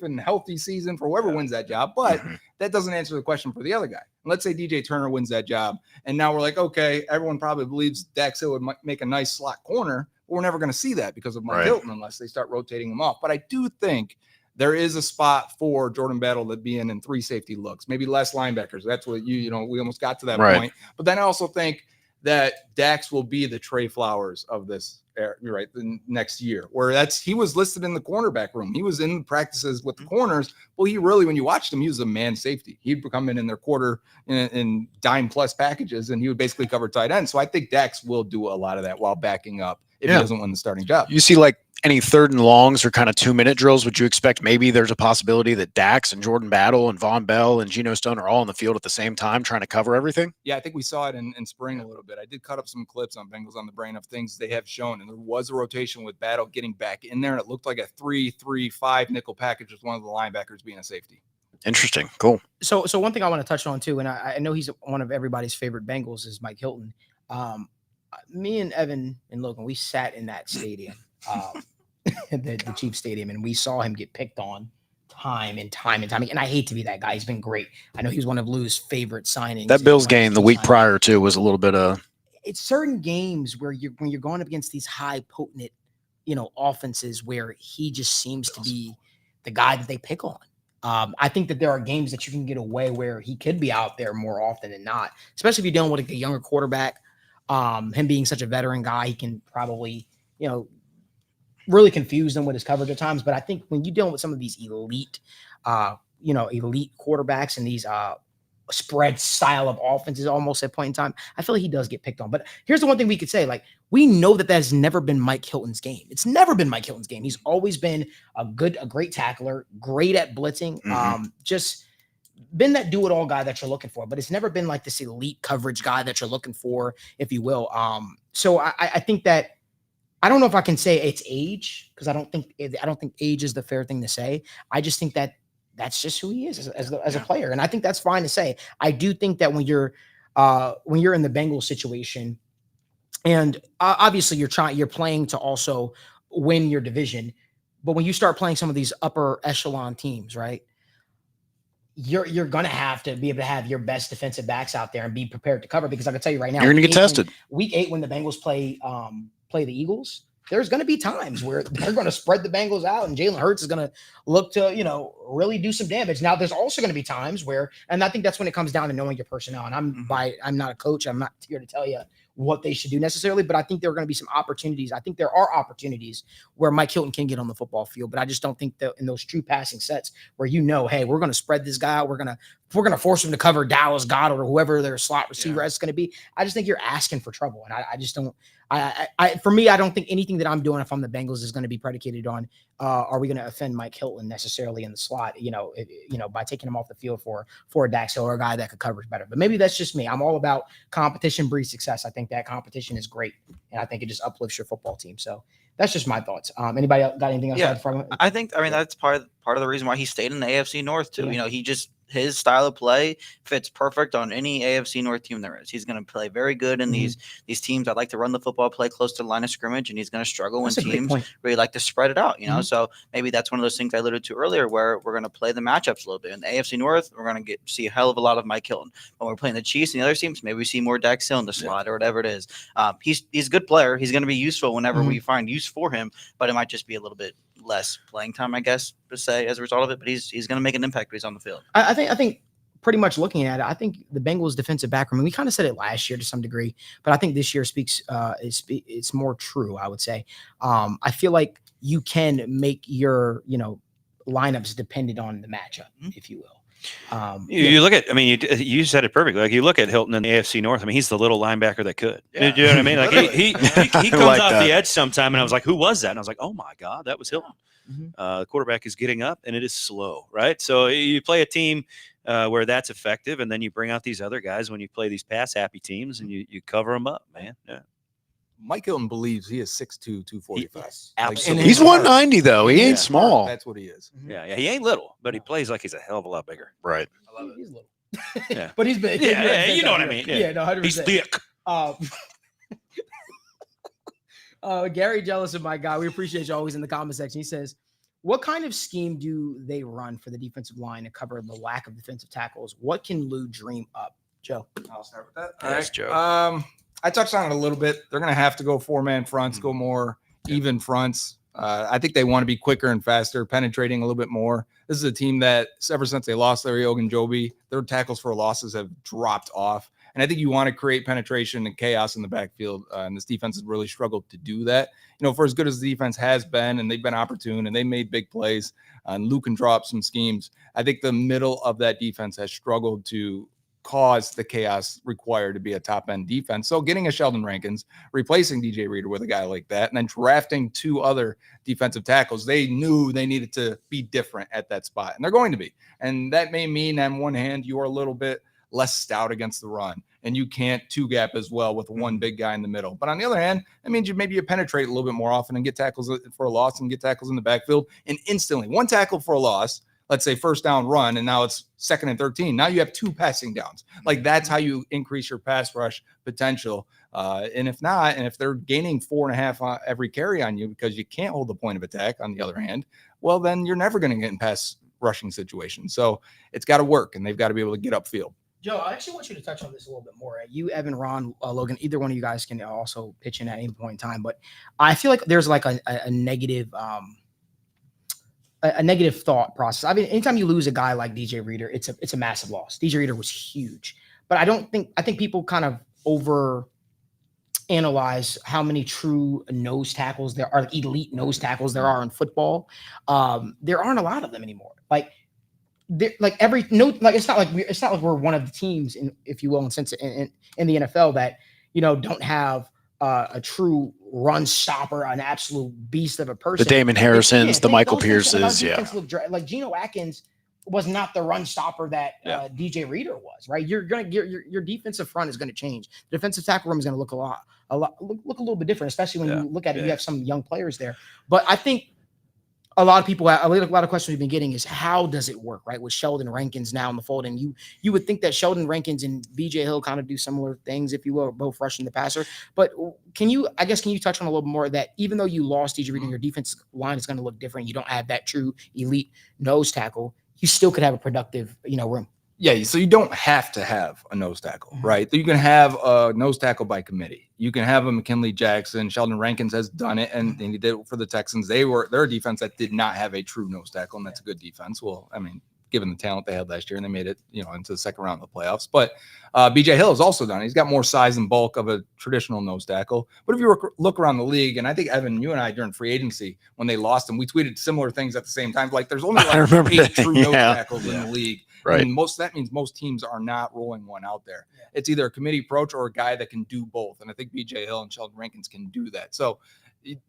and healthy season for whoever wins that job. But that doesn't answer the question for the other guy. Let's say DJ Turner wins that job, and now we're like, okay, everyone probably believes Dax Hill would make a nice slot corner, but we're never going to see that because of Mike Right. Hilton unless they start rotating him off. But I do think there is a spot for Jordan Battle to be in 3 safety looks, maybe less linebackers. That's what we almost got to that Right. point. But then I also think that Dax will be the Trey Flowers of this era, right, the next year, where he was listed in the cornerback room. He was in practices with the corners. Well, he really, when you watched him, he was a man safety. He'd come in their quarter in dime plus packages, and he would basically cover tight end. So I think Dax will do a lot of that while backing up if he doesn't win the starting job. You see, like, any 3rd and longs or kind of 2-minute drills, would you expect maybe there's a possibility that Dax and Jordan Battle and Von Bell and Geno Stone are all on the field at the same time trying to cover everything? Yeah, I think we saw it in spring a little bit. I did cut up some clips on Bengals on the Brain of things they have shown, and there was a rotation with Battle getting back in there, and it looked like a 3-3-5 nickel package with one of the linebackers being a safety. Interesting. Cool. So one thing I want to touch on too, and I know he's one of everybody's favorite Bengals, is Mike Hilton. Me and Evan and Logan, we sat in that stadium, the Chiefs stadium, and we saw him get picked on time and time and time again. And I hate to be that guy. He's been great. I know he was one of Lou's favorite signings. That Bills One of game the his week signings. prior to was a little bit of It's certain games where when you're going up against these high potent, offenses where he just seems to be the guy that they pick on. I think that there are games that you can get away where he could be out there more often than not, especially if you're dealing with a younger quarterback. Him being such a veteran guy, he can probably, really confuse them with his coverage at times. But I think when you're dealing with some of these elite, elite quarterbacks and these spread style of offenses almost at point in time, I feel like he does get picked on. But here's the one thing we could say, like, we know that has never been Mike Hilton's game. It's never been Mike Hilton's game. He's always been a great tackler, great at blitzing, just been that do-it-all guy that you're looking for, but it's never been like this elite coverage guy that you're looking for, if you will. So I think that, I don't know if I can say it's age, because I don't think age is the fair thing to say. I just think that that's just who he is as a player, and I think that's fine to say. I do think that when you're in the Bengals situation, and obviously you're playing to also win your division, but when you start playing some of these upper echelon teams, right? You're gonna have to be able to have your best defensive backs out there and be prepared to cover, because I can tell you right now, You're gonna get tested. Week 8, when the Bengals play the Eagles, there's going to be times where they're going to spread the Bengals out and Jalen Hurts is going to look to, really do some damage. Now, there's also going to be times where, and I think that's when it comes down to knowing your personnel. And I'm not a coach. I'm not here to tell you what they should do necessarily, but I think there are going to be some opportunities. I think there are opportunities where Mike Hilton can get on the football field, but I just don't think that in those true passing sets where, hey, we're going to spread this guy out. We're going to force him to cover Dallas Goedert or whoever their slot receiver is going to be. I just think you're asking for trouble. And I just don't, for me, I don't think anything that I'm doing if I'm the Bengals is going to be predicated on, are we going to offend Mike Hilton necessarily in the slot, by taking him off the field for a Dax Hill or a guy that could cover better. But maybe that's just me. I'm all about competition breeds success. I think that competition is great, and I think it just uplifts your football team. So that's just my thoughts. Anybody else got anything else? Yeah, I think that's part of the reason why he stayed in the AFC North too. Yeah. His style of play fits perfect on any AFC North team there is. He's going to play very good in these teams that like to run the football, play close to the line of scrimmage, and he's going to struggle when teams really like to spread it out. So maybe that's one of those things I alluded to earlier, where we're going to play the matchups a little bit. In the AFC North, we're going to see a hell of a lot of Mike Hilton. When we're playing the Chiefs and the other teams, maybe we see more Dax Hill in the slot or whatever it is. He's a good player. He's going to be useful whenever we find use for him, but it might just be a little bit less playing time, I guess, to say, as a result of it. But he's going to make an impact when he's on the field. I think pretty much looking at it, I think the Bengals defensive back room, we kind of said it last year to some degree, but I think this year it's more true, I would say. I feel like you can make your, lineups dependent on the matchup, if you will. You look at, you said it perfectly. Like, you look at Hilton in the AFC North. He's the little linebacker that could. Yeah. You know what I mean? Like, he comes like off that. the edge sometime, and I was like, who was that? And I was like, oh my God, that was Hilton. The quarterback is getting up, and it is slow, right? So you play a team where that's effective, and then you bring out these other guys when you play these pass-happy teams, and you cover them up, man. Yeah. Mike Hilton believes he is 6'2", 245. Absolutely. He's 190 though. He ain't small. That's what he is. Yeah, he ain't little, but he plays like he's a hell of a lot bigger. Right. He's little. Yeah. But he's big. Yeah, you know what I mean. Yeah, no, 100%. He's thick. Gary Jealous of my guy. We appreciate you always in the comment section. He says, what kind of scheme do they run for the defensive line to cover the lack of defensive tackles? What can Lou dream up? Joe. I'll start with that. Yes, Joe. I touched on it a little bit. They're going to have to go 4-man fronts, go more even fronts. I think they want to be quicker and faster, penetrating a little bit more. This is a team that ever since they lost Larry Ogunjobi, their tackles for losses have dropped off. And I think you want to create penetration and chaos in the backfield. And this defense has really struggled to do that. For as good as the defense has been, and they've been opportune and they made big plays, and Luke can draw up some schemes, I think the middle of that defense has struggled to cause the chaos required to be a top-end defense. So getting a Sheldon Rankins, replacing DJ Reader with a guy like that, and then drafting 2 other defensive tackles, they knew they needed to be different at that spot, and they're going to be. And that may mean, on one hand, you are a little bit less stout against the run, and you can't 2-gap as well with one big guy in the middle. But on the other hand, that means you penetrate a little bit more often and get tackles for a loss and get tackles in the backfield, and instantly, 1 tackle for a loss, let's say first down run, and now it's 2nd and 13. Now you have 2 passing downs. Like, that's how you increase your pass rush potential. And if not, and if they're gaining 4.5 every carry on you because you can't hold the point of attack on the other hand, well, then you're never going to get in pass rushing situations. So it's got to work, and they've got to be able to get upfield. Joe, I actually want you to touch on this a little bit more. You, Evan, Ron, Logan, either one of you guys can also pitch in at any point in time. But I feel like there's like a negative a negative thought process. I mean, anytime you lose a guy like DJ Reader, it's a massive loss. DJ Reader was huge, but I think people kind of over analyze how many true nose tackles there are, elite nose tackles there are in football. There aren't a lot of them anymore. Like, like it's not like we're one of the teams in, if you will, in the NFL that don't have a true run stopper, an absolute beast of a person. The Damon Harrisons, the Michael Pierces, like Geno Atkins was not the run stopper that DJ Reader was, right? You're gonna get your defensive front is going to change. The defensive tackle room is going to look look a little bit different, especially when you look at it. You have some young players there, but I think a lot of questions we've been getting is how does it work, right? With Sheldon Rankins now in the fold, and you would think that Sheldon Rankins and BJ Hill kind of do similar things, if you will, both rushing the passer. But can you touch on a little more that even though you lost DJ Reader, your defense line is going to look different. You don't have that true elite nose tackle. You still could have a productive, room. Yeah, so you don't have to have a nose tackle, right? You can have a nose tackle by committee. You can have a McKinley Jackson. Sheldon Rankins has done it, and he did it for the Texans. They're a defense that did not have a true nose tackle, and that's a good defense. Well, I mean, given the talent they had last year, and they made it, into the second round of the playoffs. But BJ Hill has also done it. He's got more size and bulk of a traditional nose tackle. But if you look around the league, and I think, Evan, you and I during free agency, when they lost him, we tweeted similar things at the same time. Like there's only like 8 true nose tackles in the league. Right. And that means most teams are not rolling one out there. Yeah. It's either a committee approach or a guy that can do both. And I think BJ Hill and Sheldon Rankins can do that. So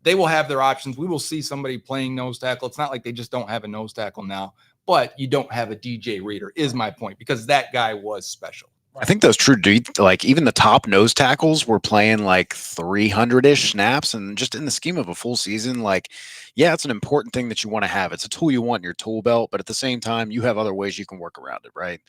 they will have their options. We will see somebody playing nose tackle. It's not like they just don't have a nose tackle now, but you don't have a DJ Reader is my point, because that guy was special. I think those true, like even the top nose tackles were playing like 300-ish snaps, and just in the scheme of a full season, like, yeah, it's an important thing that you want to have. It's a tool you want in your tool belt, but at the same time, you have other ways you can work around it, right?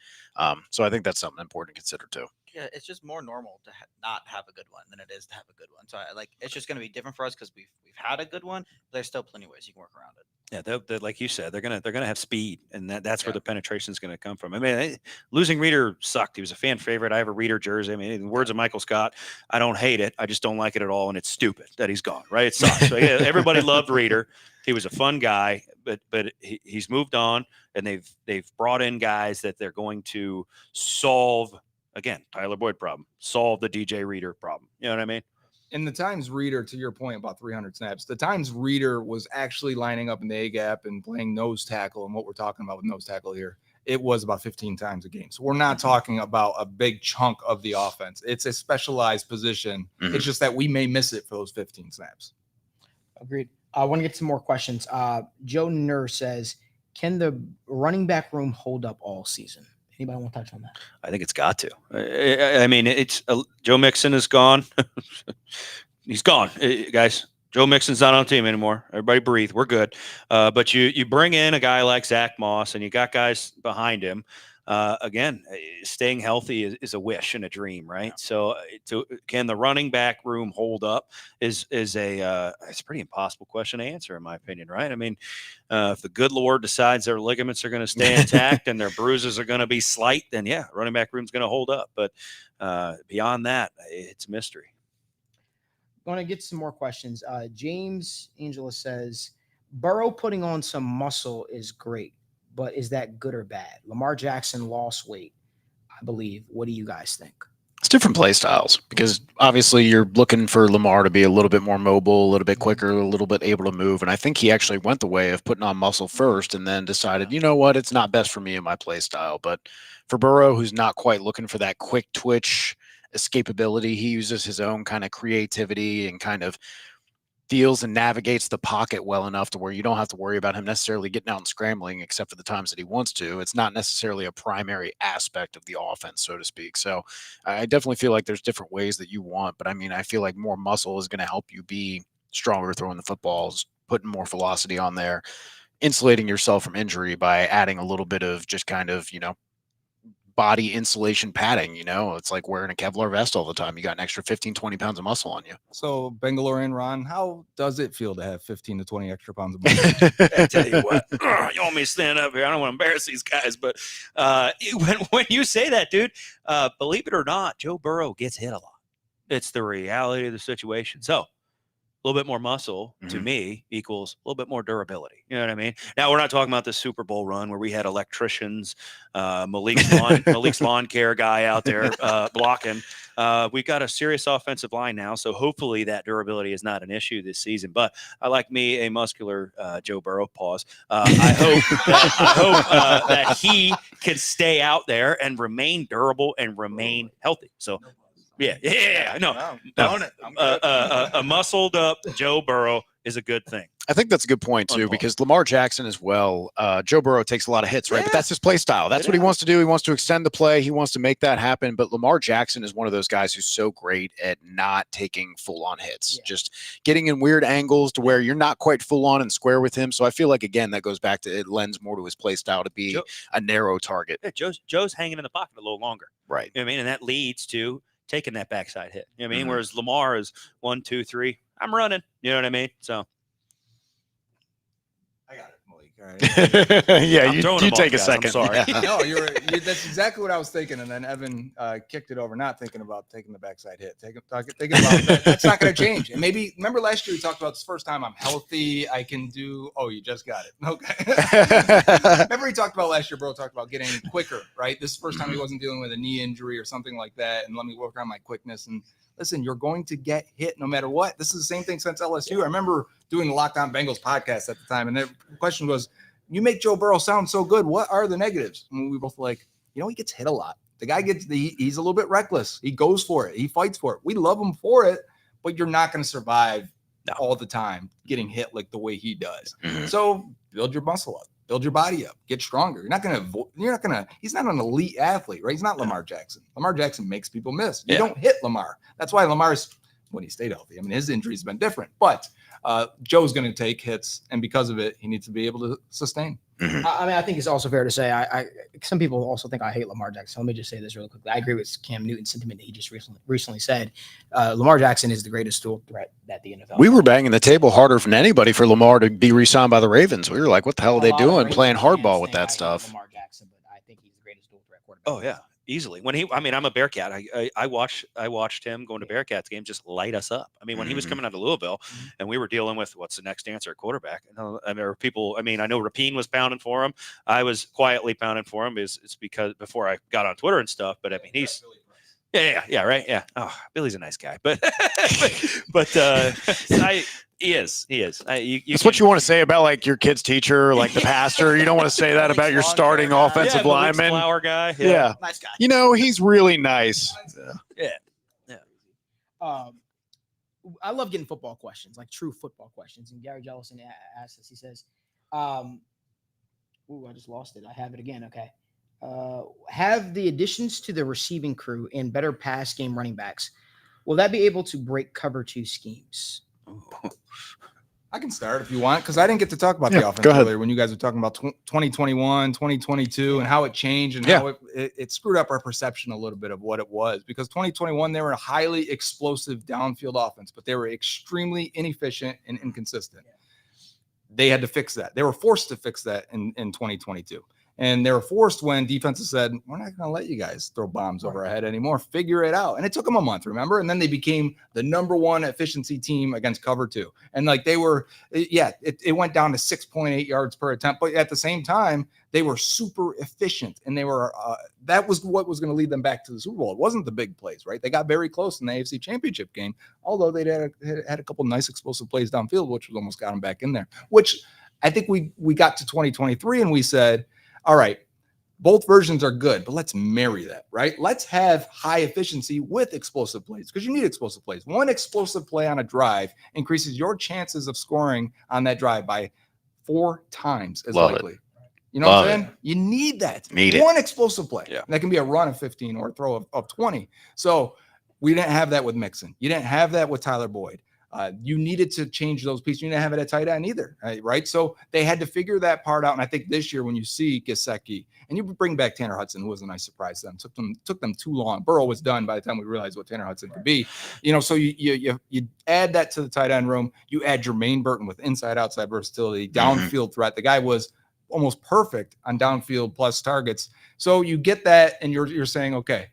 So I think that's something important to consider too. Yeah, it's just more normal to not have a good one than it is to have a good one. So it's just going to be different for us because we've had a good one. But there's still plenty of ways you can work around it. Yeah, they're like you said, they're gonna have speed, and that's where the penetration is going to come from. I mean, losing Reader sucked. He was a fan favorite. I have a Reader jersey. I mean, in the words of Michael Scott, I don't hate it. I just don't like it at all, and it's stupid that he's gone. Right? It sucks. So, yeah, everybody loved Reader. He was a fun guy, but he's moved on, and they've brought in guys that they're going to solve. Again, Tyler Boyd problem. Solve the DJ Reader problem. You know what I mean? In the times Reader, to your point about 300 snaps, the times Reader was actually lining up in the A-gap and playing nose tackle, and what we're talking about with nose tackle here, it was about 15 times a game. So we're not talking about a big chunk of the offense. It's a specialized position. Mm-hmm. It's just that we may miss it for those 15 snaps. Agreed. I want to get some more questions. Joe Nur says, can the running back room hold up all season? Anybody want to touch on that? I think it's got to. I mean, it's Joe Mixon is gone. He's gone, guys. Joe Mixon's not on the team anymore. Everybody breathe. We're good. But you bring in a guy like Zach Moss, and you got guys behind him. Again, staying healthy is a wish and a dream, right? So, can the running back room hold up? Is it's a pretty impossible question to answer, in my opinion, right? I mean, if the good Lord decides their ligaments are going to stay intact and their bruises are going to be slight, then yeah, running back room's going to hold up. But beyond that, it's mystery. I want to get some more questions. James Angela says, Burrow putting on some muscle is great, but is that good or bad? Lamar Jackson lost weight, I believe. What do you guys think? It's different play styles, because obviously you're looking for Lamar to be a little bit more mobile, a little bit quicker, a little bit able to move. And I think he actually went the way of putting on muscle first and then decided, you know what, it's not best for me in my play style. But for Burrow, who's not quite looking for that quick twitch escapability, he uses his own kind of creativity and kind of feels and navigates the pocket well enough to where you don't have to worry about him necessarily getting out and scrambling, except for the times that he wants to. It's not necessarily a primary aspect of the offense, so to speak. So I definitely feel like there's different ways that you want, but I mean, I feel like more muscle is going to help you be stronger throwing the footballs, putting more velocity on there, insulating yourself from injury by adding a little bit of just kind of, body insulation padding. It's like wearing a Kevlar vest all the time. You got an extra 15, 20 pounds of muscle on you. So Bangalore and Ron, how does it feel to have 15 to 20 extra pounds of muscle? I tell you what, you want me to stand up here? I don't want to embarrass these guys, but when you say that, dude, believe it or not, Joe Burrow gets hit a lot. It's the reality of the situation. So little bit more muscle to Mhm. me equals a little bit more durability. You know what I mean? Now we're not talking about the Super Bowl run where we had electricians, Malik's lawn care guy out there blocking. We've got a serious offensive line now, so hopefully that durability is not an issue this season. But I like me a muscular Joe Burrow. Pause. I hope that he can stay out there and remain durable and remain healthy. So. Yeah, no, a muscled up Joe Burrow is a good thing. I think that's a good point too, because Lamar Jackson as well. Joe Burrow takes a lot of hits, right? But that's his play style. That's what he wants to do. He wants to extend the play. He wants to make that happen. But Lamar Jackson is one of those guys who's so great at not taking full on hits, just getting in weird angles to where you're not quite full on and square with him. So I feel like, again, that goes back to, it lends more to his play style to be a narrow target. Yeah, Joe's hanging in the pocket a little longer. Right. You know what I mean? And that leads to taking that backside hit. You know what I mean? Whereas Lamar is 1, 2, 3. I'm running. You know what I mean? So I got it, Malik. All right. Yeah, I'm you throwing them take off, a guys. I'm second. sorry. Yeah. No, that's exactly what I was thinking. And then Evan kicked it over, not thinking about taking the backside hit. Thinking about that. That's not going to change. And maybe, remember last year we talked about this first time I'm healthy. I can do, oh, you just got it. Okay. Remember we talked about last year, bro, talked about getting quicker, right? This is the first time he wasn't dealing with a knee injury or something like that. And let me work on my quickness. And listen, you're going to get hit no matter what. This is the same thing since LSU. I remember doing the Lockdown Bengals podcast at the time. And the question was, you make Joe Burrow sound so good. What are the negatives? And we were both like, he gets hit a lot. The guy he's a little bit reckless. He goes for it. He fights for it. We love him for it, but you're not going to survive all the time getting hit like the way he does. So build your muscle up, build your body up, get stronger. He's not an elite athlete, right? He's not Lamar Jackson. Lamar Jackson makes people miss. You don't hit Lamar. That's why Lamar's, when he stayed healthy, I mean, his injuries have been different, but Joe's going to take hits, and because of it, he needs to be able to sustain. I mean, I think it's also fair to say, some people also think I hate Lamar Jackson. Let me just say this really quickly. I agree with Cam Newton's sentiment that he just recently said. Lamar Jackson is the greatest dual threat that the NFL. We were banging the table harder than anybody for Lamar to be re-signed by the Ravens. We were like, what the hell are they doing playing hardball with that stuff? Lamar Jackson, but I think he's the greatest dual threat quarterback. Oh, yeah. Easily. I'm a Bearcat. I watched him going to Bearcats games just light us up. I mean, when he was coming out of Louisville and we were dealing with what's the next answer at quarterback. And there were people, I know Rapine was pounding for him. I was quietly pounding for him. It's because before I got on Twitter and stuff, but I mean, he's right. Yeah. Oh, Billy's a nice guy, but he is. That's what you want to say about like your kid's teacher, like the pastor. You don't want to say that about your starting offensive lineman. Flower guy. Yeah. Nice guy. He's really nice. Yeah. I love getting football questions, like true football questions. And Gary Jellison asked us, he says, I just lost it. I have it again. Okay. Have the additions to the receiving crew and better pass game running backs, will that be able to break cover 2 schemes? I can start if you want, because I didn't get to talk about the offense earlier when you guys were talking about 2021, 2022, and how it changed and how it screwed up our perception a little bit of what it was. Because 2021, they were a highly explosive downfield offense, but they were extremely inefficient and inconsistent. They had to fix that. They were forced to fix that in 2022. And they were forced when defenses said, we're not going to let you guys throw bombs over our head anymore. Figure it out. And it took them a month, remember? And then they became the #1 efficiency team against cover 2. And like they were, it went down to 6.8 yards per attempt. But at the same time, they were super efficient. And they were, that was what was going to lead them back to the Super Bowl. It wasn't the big plays, right? They got very close in the AFC Championship game, although they had a couple nice explosive plays downfield, which was almost got them back in there, which I think we got to 2023 and we said, all right, both versions are good, but let's marry that, right? Let's have high efficiency with explosive plays because you need explosive plays. One explosive play on a drive increases your chances of scoring on that drive by 4 times as likely. You know what I'm saying? You need that. One explosive play. Yeah. That can be a run of 15 or a throw of 20. So we didn't have that with Mixon. You didn't have that with Tyler Boyd. You needed to change those pieces. You didn't have it at tight end either, right? So they had to figure that part out. And I think this year when you see Gesicki and you bring back Tanner Hudson, who was a nice surprise to them, took them too long. Burrow was done by the time we realized what Tanner Hudson could be. So you add that to the tight end room. You add Jermaine Burton with inside-outside versatility, downfield threat. The guy was almost perfect on downfield plus targets. So you get that, and you're saying, okay,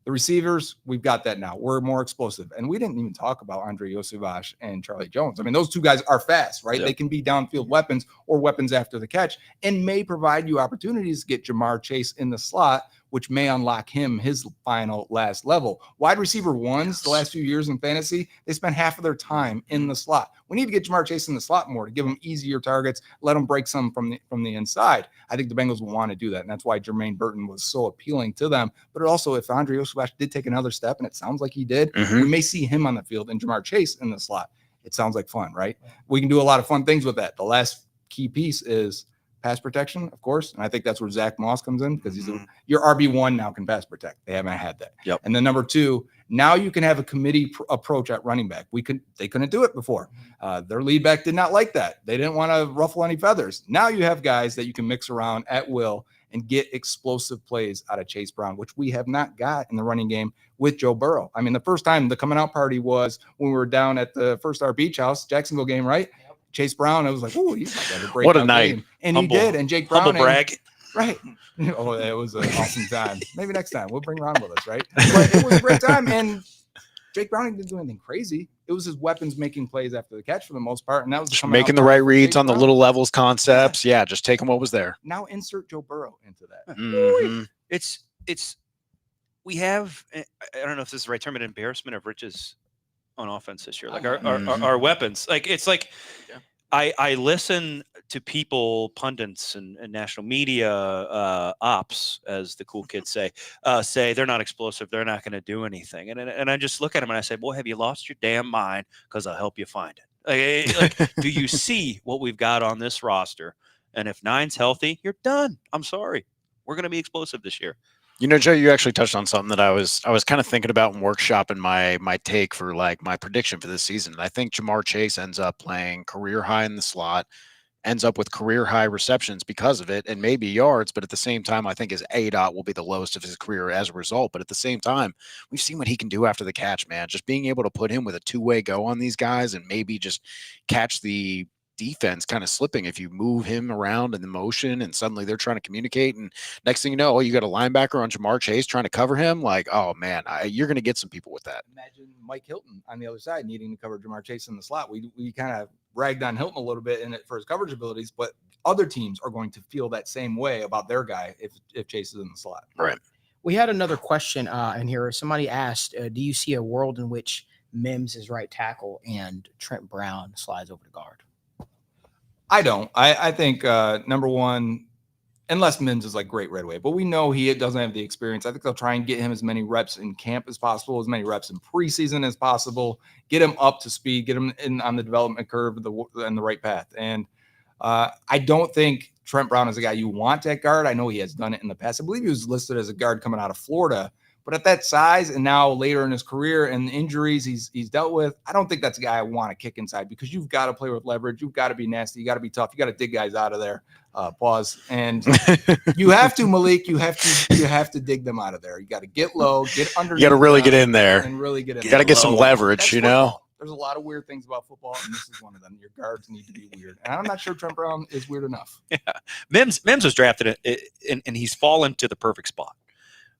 The receivers, we've got that now. We're more explosive. And we didn't even talk about Andre Yosivas and Charlie Jones. I mean, those two guys are fast, right? Yep. They can be downfield weapons or weapons after the catch and may provide you opportunities to get Jamar Chase in the slot, which may unlock him his final last level. Wide receiver ones, the last few years in fantasy, they spend half of their time in the slot. We need to get Jamar Chase in the slot more to give him easier targets, let him break some from the inside. I think the Bengals will want to do that, and that's why Jermaine Burton was so appealing to them. But also, if Andre Yosivas did take another step, and it sounds like he did, we may see him on the field and Jamar Chase in the slot. It sounds like fun, right? We can do a lot of fun things with that. The last key piece is pass protection, of course, and I think that's where Zach Moss comes in because he's your RB1 now can pass protect. They haven't had that. Yep. And then number two, now you can have a committee approach at running back. They couldn't do it before. Their lead back did not like that. They didn't want to ruffle any feathers. Now you have guys that you can mix around at will and get explosive plays out of Chase Brown, which we have not got in the running game with Joe Burrow. I mean, the first time the coming out party was when we were down at the First Star Beach House, Jacksonville game, right? Chase Brown, I was like, "Ooh, he's not going to break." What a night! Game. And Humble, he did. And Jake Brown, humble brag, right? Oh, it was an awesome time. Maybe next time we'll bring Ron with us, right? But it was a great time. And Jake Browning didn't do anything crazy. It was his weapons making plays after the catch for the most part, and that was Just making the right reads on the little levels concepts. Yeah, just taking what was there. Now insert Joe Burrow into that. Mm-hmm. It's we have, I don't know if this is the right term, an embarrassment of riches on offense this year. Like our weapons, like it's like I listen to people, pundits and national media ops, as the cool kids say they're not explosive, they're not going to do anything, and I just look at them and I say, boy, have you lost your damn mind? Because I'll help you find it. Like, do you see what we've got on this roster? And if 9's healthy, you're done. I'm sorry, we're going to be explosive this year. You know, Joe, you actually touched on something that I was kind of thinking about and workshopping my take for like my prediction for this season. And I think Jamar Chase ends up playing career high in the slot, ends up with career high receptions because of it, and maybe yards. But at the same time, I think his ADOT will be the lowest of his career as a result. But at the same time, we've seen what he can do after the catch, man. Just being able to put him with a two-way go on these guys and maybe just catch the defense kind of slipping if you move him around in the motion and suddenly they're trying to communicate, and next thing you know, you got a linebacker on Jamar Chase trying to cover him. Like, oh man, you're going to get some people with that. Imagine Mike Hilton on the other side needing to cover Jamar Chase in the slot. We kind of ragged on Hilton a little bit in it for his coverage abilities, but other teams are going to feel that same way about their guy if Chase is in the slot. Right. We had another question in here. Somebody asked, do you see a world in which Mims is right tackle and Trent Brown slides over to guard? I don't. I think number one, unless Mims is like great right away, but we know he doesn't have the experience. I think they'll try and get him as many reps in camp as possible, as many reps in preseason as possible, get him up to speed, get him in on the development curve and the right path. And I don't think Trent Brown is a guy you want at guard. I know he has done it in the past. I believe he was listed as a guard coming out of Florida. But at that size and now later in his career and the injuries he's dealt with, I don't think that's a guy I want to kick inside because you've got to play with leverage. You've got to be nasty. You got to be tough. You got to dig guys out of there. Pause. And you have to, Malik. You have to dig them out of there. You got to get low, get under. You got to really get in there and really get in. You got to get some leverage. That's you know. Football. There's a lot of weird things about football, and this is one of them. Your guards need to be weird, and I'm not sure Trent Brown is weird enough. Yeah, Mims was drafted and he's fallen to the perfect spot.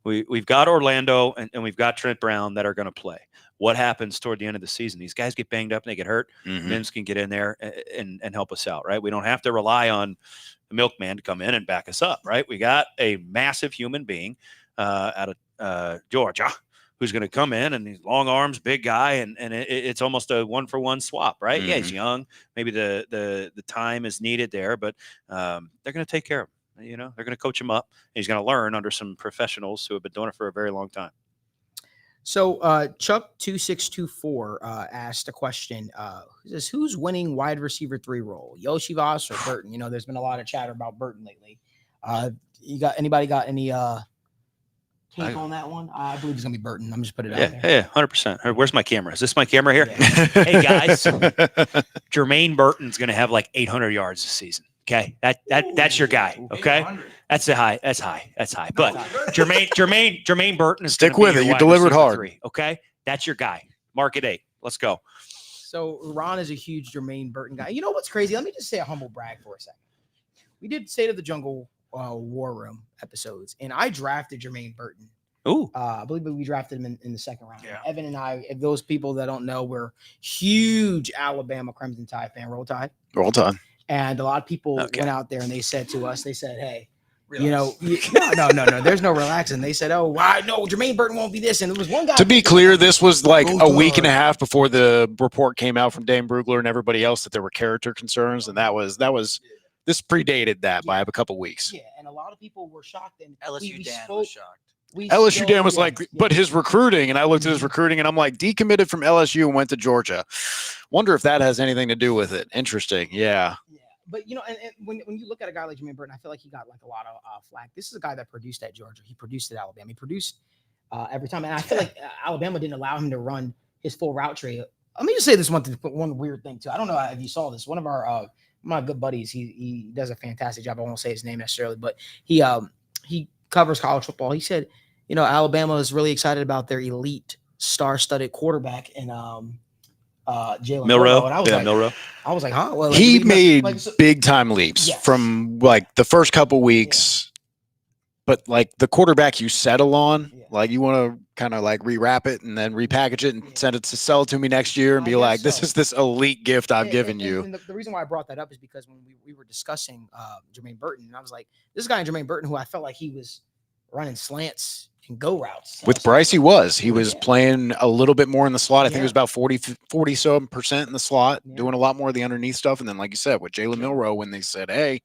We've got Orlando and we've got Trent Brown that are going to play. What happens toward the end of the season? These guys get banged up and they get hurt. Mims can get in there and help us out, right? We don't have to rely on the milkman to come in and back us up, right? We got a massive human being out of Georgia who's going to come in, and he's long arms, big guy, and it's almost a 1-for-1 swap, right? Yeah, he's young. Maybe the time is needed there, but they're going to take care of him. You know, they're going to coach him up. And he's going to learn under some professionals who have been doing it for a very long time. So Chuck2624 asked a question. Says, who's winning wide receiver 3 role, Yosivas or Burton? You know, there's been a lot of chatter about Burton lately. Anybody got any take on that one? I believe it's gonna be Burton. I'm just put it out there. Yeah, 100%. Where's my camera? Is this my camera here? Yeah. Hey guys, Jermaine Burton's gonna have like 800 yards this season. Okay, that's your guy. Okay, 800. That's high. But Jermaine Burton is Stick gonna with be it. your You wide delivered receiver hard. 3, okay, that's your guy. Mark it 8. Let's go. So Ron is a huge Jermaine Burton guy. You know what's crazy? Let me just say a humble brag for a second. We did State of the Jungle War Room episodes, and I drafted Jermaine Burton Ooh. I believe we drafted him in the second round. Yeah. Evan and I, if those people that don't know, we're huge Alabama Crimson Tide fan. Roll Tide. Roll Tide. And a lot of people Okay. went out there and they said to us, they said, hey, Relax. no, there's no relaxing. They said, oh, why? No, Jermaine Burton won't be this. And there was one guy. To be clear, this was like Roll a week and a Tide. half before the report came out from Dane Brugler and everybody else that there were character concerns, and that was this predated that by a couple weeks. Yeah, and a lot of people were shocked. And LSU we Dan spoke, was shocked. LSU Dan was like, yes, but yes. his recruiting, and I looked at his recruiting, and I'm like, decommitted from LSU and went to Georgia. Wonder if that has anything to do with it. Interesting. Yeah. Yeah, but you know, and when you look at a guy like Jermaine Burton, I feel like he got like a lot of flack. This is a guy that produced at Georgia. He produced at Alabama. He produced every time, and I feel like Alabama didn't allow him to run his full route tree. Let me just say this one weird thing too. I don't know if you saw this. One of our my good buddies, he does a fantastic job. I won't say his name necessarily, but he covers college football. He said, you know, Alabama is really excited about their elite star-studded quarterback and Jalen Milrow. And I was Yeah, like, Milrow. I was like, huh? Well, He like, made like, so- big time leaps Yes. from like the first couple weeks, but like the quarterback you settle on, Yeah. like you want to kind of like rewrap it and then repackage it and Yeah. send it to sell it to me next year and I be guess like, this so. is this elite gift I've And- given and- you. And the reason why I brought that up is because when we were discussing Jermaine Burton, and I was like, this guy Jermaine Burton, who I felt like he was running slants and go routes. With Bryce, he was Yeah. playing a little bit more in the slot. I think it Yeah. was about 40% in the slot, Yeah. doing a lot more of the underneath stuff. And then, like you said, with Jalen Milrow, when they said, "Hey,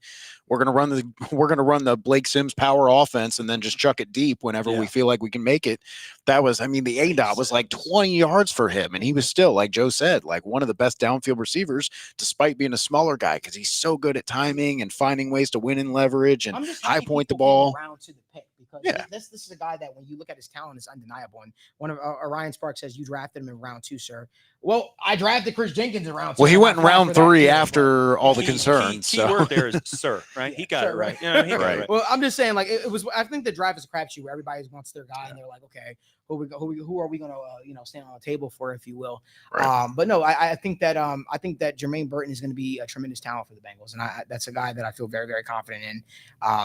we're gonna run the Blake Sims power offense and then just chuck it deep whenever we Yeah. feel like we can make it," that was, I mean, the ADOT was like 20 yards for him, and he was still, like Joe said, like one of the best downfield receivers, despite being a smaller guy, because he's so good at timing and finding ways to win in leverage and I'm just high happy point the people came ball. around to the pick because Yeah. this is a guy that when you look at his talent is undeniable. And one of Orion Sparks says you drafted him in round 2, sir. Well, I drafted Chris Jenkins in round 2. Well, he I'm went not in round flagged for that 3 too, but- after all the Key- concerns. Key so. word there is sir, right? He got Sir, it right. right. Yeah, he got Right. it right. Well, I'm just saying, like it was. I think the draft is a crapshoot where everybody wants their guy, and they're like, okay, who are we going to stand on the table for, if you will. Right. But no, I think that Jermaine Burton is going to be a tremendous talent for the Bengals, and that's a guy that I feel very, very confident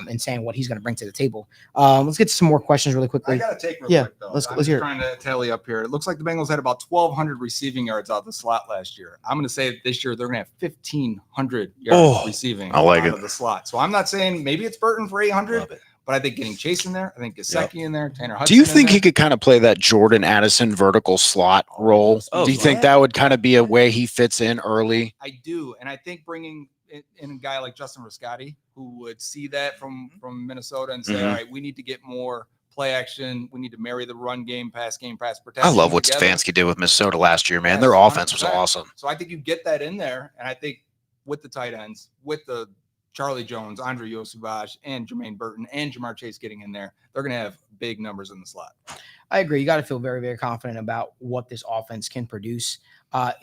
in saying what he's going to bring to the table. Let's get to some more questions really I quickly. got to take real Yeah, quick, though. let's I'm hear it. trying to tally up here. It looks like the Bengals had about 1,200 receiving yards out the slot last year. I'm going to say that this year they're going to have 1,500 yards Oh, receiving I like out it. of the slot. So I'm not saying maybe it's Burton for 800, Love it. but I think getting Chase in there, I think Gesicki in there, Tanner Hudson. Do you in think there. he could kind of play that Jordan Addison vertical slot role? Oh, Do you think yeah. that would kind of be a way he fits in early? I do, and I think bringing in a guy like Justin Riscotti, who would see that from Minnesota and say, Mhm. all right, we need to get more play action. We need to marry the run game, pass I protection. love what together. Stefanski did with Minnesota last year, man. Yes, Their offense was 100%. awesome. So I think you get that in there, and I think with the tight ends, with the Charlie Jones, Andre Yosubaj, and Jermaine Burton, and Jamar Chase getting in there, they're going to have big numbers in the slot. I agree. You got to feel very, very confident about what this offense can produce. I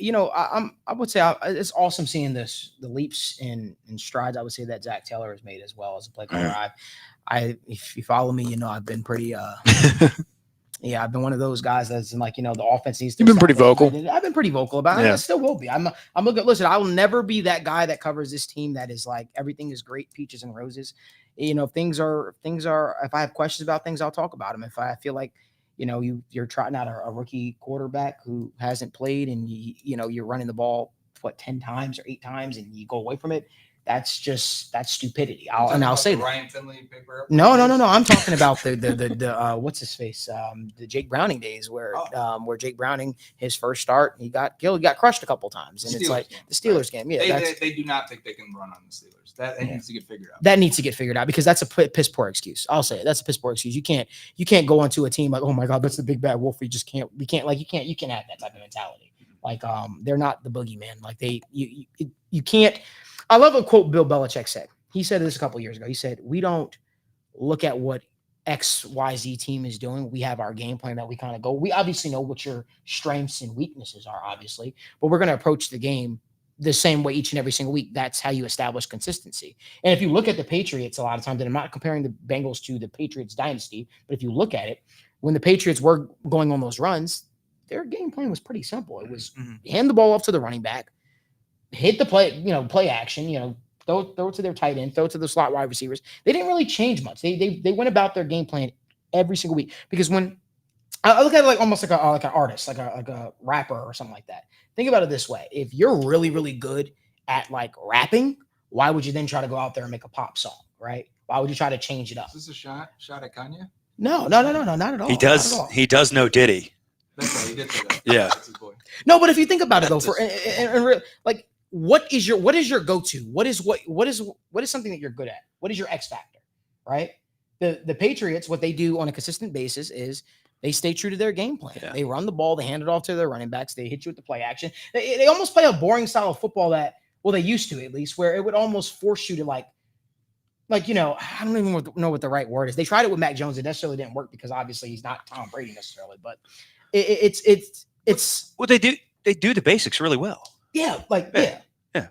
would say it's awesome seeing the leaps and strides. I would say that Zach Taylor has made as well as a play caller. If you follow me, I've been pretty. Yeah, I've been one of those guys that's like, the offense needs to. You've been pretty vocal. I've been pretty vocal about it. Yeah. I still will be. I'm looking. Listen, I will never be that guy that covers this team that is like everything is great, peaches and roses. If things are. If I have questions about things, I'll talk about them. If I feel like, you're trotting out a rookie quarterback who hasn't played and you're running the ball 10 times or 8 times and you go away from it. That's stupidity. I'll say that. Ryan Finley paper. No. I'm talking about the what's his face? The Jake Browning days where Jake Browning, his first start, he got killed, he got crushed a couple times. And it's Steelers like game. the Steelers game. Yeah, They do not think they can run on the Steelers. That needs to get figured out. that needs to get figured out because that's a piss poor excuse. I'll say it. That's a piss poor excuse. You can't go onto a team like, oh my God, that's the big bad wolf. You can't have that type of mentality. Like they're not the boogeyman. Like you can't. I love a quote Bill Belichick said. He said this a couple of years ago. He said, "We don't look at what XYZ team is doing. We have our game plan that we kind of go. We obviously know what your strengths and weaknesses are, obviously, but we're going to approach the game the same way each and every single week. That's how you establish consistency. And if you look at the Patriots a lot of times, and I'm not comparing the Bengals to the Patriots dynasty, but if you look at it, when the Patriots were going on those runs, their game plan was pretty simple. It was hand the ball off to the running back, hit the play action, throw it to their tight end, throw it to the slot wide receivers. They didn't really change much. They went about their game plan every single week. Because when I look at it like almost like an artist, like a rapper or something like that. Think about it this way: if you're really really good at like rapping, why would you then try to go out there and make a pop song, right? Why would you try to change it up? Is this a shot at Kanye? No, not at all. He not at does. all. He does know Diddy. That's right. He did say that. Yeah. That's his boy. No, but if you think about it though, like what is your go-to? What is something that you're good at? What is your X factor? Right? The Patriots, what they do on a consistent basis is they stay true to their game plan. Yeah. They run the ball, they hand it off to their running backs, they hit you with the play action. They almost play a boring style of football that, well, they used to at least, where it would almost force you to like I don't even know what the right word is. They tried it with Mac Jones. It necessarily didn't work because obviously he's not Tom Brady necessarily, but it's Well, they do the basics really well. yeah.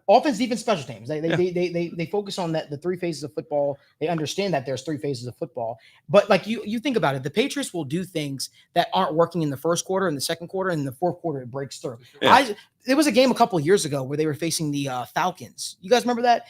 Offense, defense, special teams. They focus on the three phases of football. They understand that there's three phases of football. But like you think about it, the Patriots will do things that aren't working in the first quarter, in the second quarter, and in the fourth quarter it breaks through. Yeah. There was a game a couple of years ago where they were facing the Falcons. You guys remember that?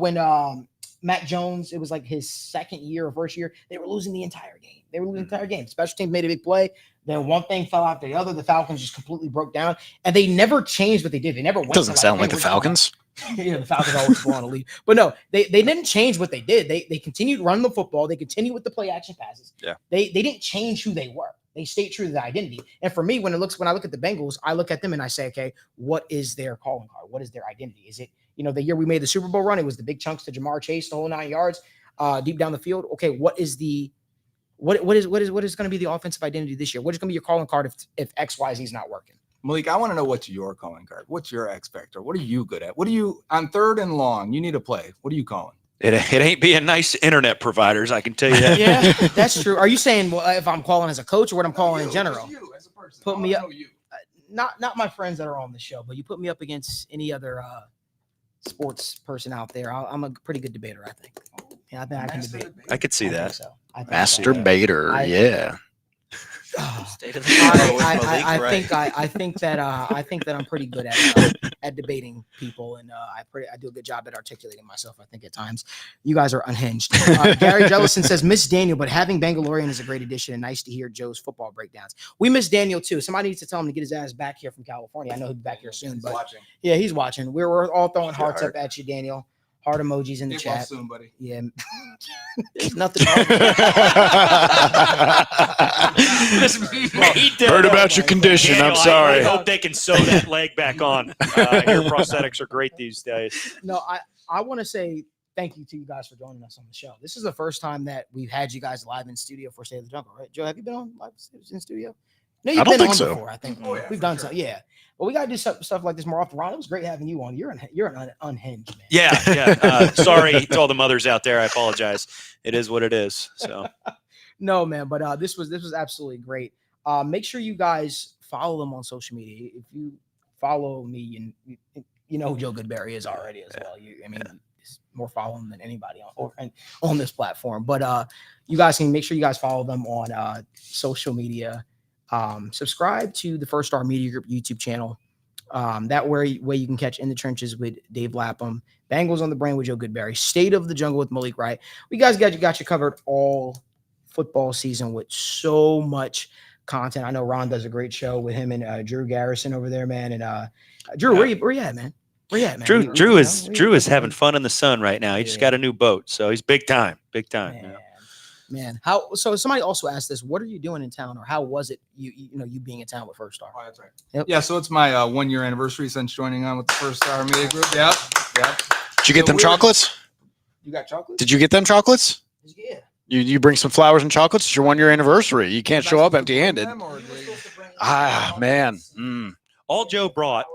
When Mac Jones, it was like his second year or first year, they were losing the entire game. Special teams made a big play. Then one thing fell after the other. The Falcons just completely broke down, and they never changed what they did. They never went. Doesn't sound like the Falcons. Yeah, the Falcons always want to leave, but no, they didn't change what they did. They continued to run the football. They continued with the play action passes. Yeah, they didn't change who they were. They stayed true to their identity. And for me, when I look at the Bengals, I look at them and I say, okay, what is their calling card? What is their identity? Is it the year we made the Super Bowl run? It was the big chunks to Jamar Chase, the whole 9 yards, deep down the field. Okay, what is going to be the offensive identity this year? What is going to be your calling card if XYZ is not working? Malik, I want to know what's your calling card. What's your X factor? What are you good at? What are you on third and long? You need a play. What are you calling? it ain't being nice internet providers. I can tell you that. Yeah, that's true. Are you saying if I'm calling as a coach or what I'm calling in general? You as a person. Put me up. You. Not my friends that are on the show, but you put me up against any other sports person out there. I'm a pretty good debater, I think. Yeah, I think I can debate. I could see I think that. so. I think Master so. Bader, yeah. State of the Union with Malik, I right? think that I'm pretty good at debating people, and I do a good job at articulating myself. I think at times you guys are unhinged. Gary Jellison says, "Miss Daniel, but having Bangalorean is a great addition, and nice to hear Joe's football breakdowns. We miss Daniel too. Somebody needs to tell him to get his ass back here from California. I know he'll be back here soon, He's but watching. yeah, he's watching. We're all throwing Sure. hearts up at you, Daniel. Heart emojis in the Get well chat. soon, buddy. Yeah, there's nothing. Heard about your condition. Daniel, I'm sorry. I hope they can sew that leg back on. I hear prosthetics are great these days. No, I want to say thank you to you guys for joining us on the show. This is the first time that we've had you guys live in studio for State of the Jungle, right? Joe, have you been on live in studio? No, you've I don't been think on so. before. I think Oh, yeah, we've for done sure. so. Yeah, but we got to do stuff like this more often. Ron, it was great having you on. You're an unhinged man. Yeah. Sorry to all the mothers out there. I apologize. It is what it is. So No, man, but this was absolutely great. Make sure you guys follow them on social media. If you follow me, and you know who Joe Goodberry is already as well. It's more following than anybody on this platform. But you guys can make sure you guys follow them on social media. Subscribe to the First Star Media Group YouTube channel. That way you can catch In the Trenches with Dave Lapham, Bengals on the Brain with Joe Goodberry, State of the Jungle with Malik Wright. We guys got you covered all football season with so much content. I know Ron does a great show with him and Drew Garrison over there, man. And Drew, where you at, man? Where you at, man? Drew is having fun in the sun right now. He just Yeah. got a new boat, so he's big time. Man. So somebody also asked this, what are you doing in town, or how was it you being in town with First Star? Oh, that's right. Yep. Yeah, so it's my 1 year anniversary since joining on with the First Star Media Group. Yep. Did you get them chocolates? You got chocolate? Did you get them chocolates? Yeah. You bring some flowers and chocolates. It's your 1 year anniversary. You can't show up empty handed. Ah, man. All Joe brought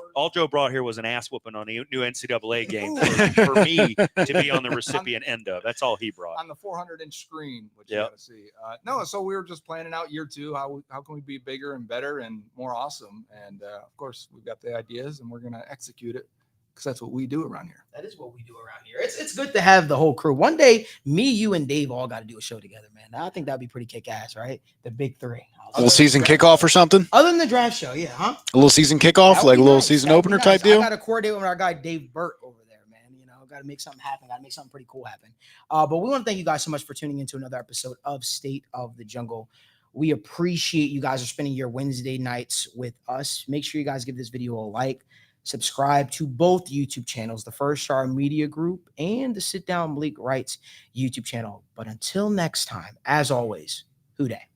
here was an ass whooping on a new NCAA game for me to be on the recipient end of. That's all he brought. On the 400-inch screen, which you Yep. got to see. No, so we were just planning out year two. How can we be bigger and better and more awesome? And of course, we've got the ideas, and we're gonna execute it because that's what we do around here. That is what we do around here. It's good to have the whole crew. One day, me, you, and Dave all got to do a show together, man. I think that'd be pretty kick ass, right? The big three. A little season kickoff or something? Other than the draft show, yeah, huh? A little season kickoff, That would like a be little nice. season That would be opener nice. type deal? I got to coordinate with our guy Dave Burt over there, man. got to make something happen. Got to make something pretty cool happen. But we want to thank you guys so much for tuning into another episode of State of the Jungle. We appreciate you guys are spending your Wednesday nights with us. Make sure you guys give this video a like, subscribe to both YouTube channels, the First Star Media Group and the Sit Down Malik Wright's YouTube channel. But until next time, as always, Who Dat?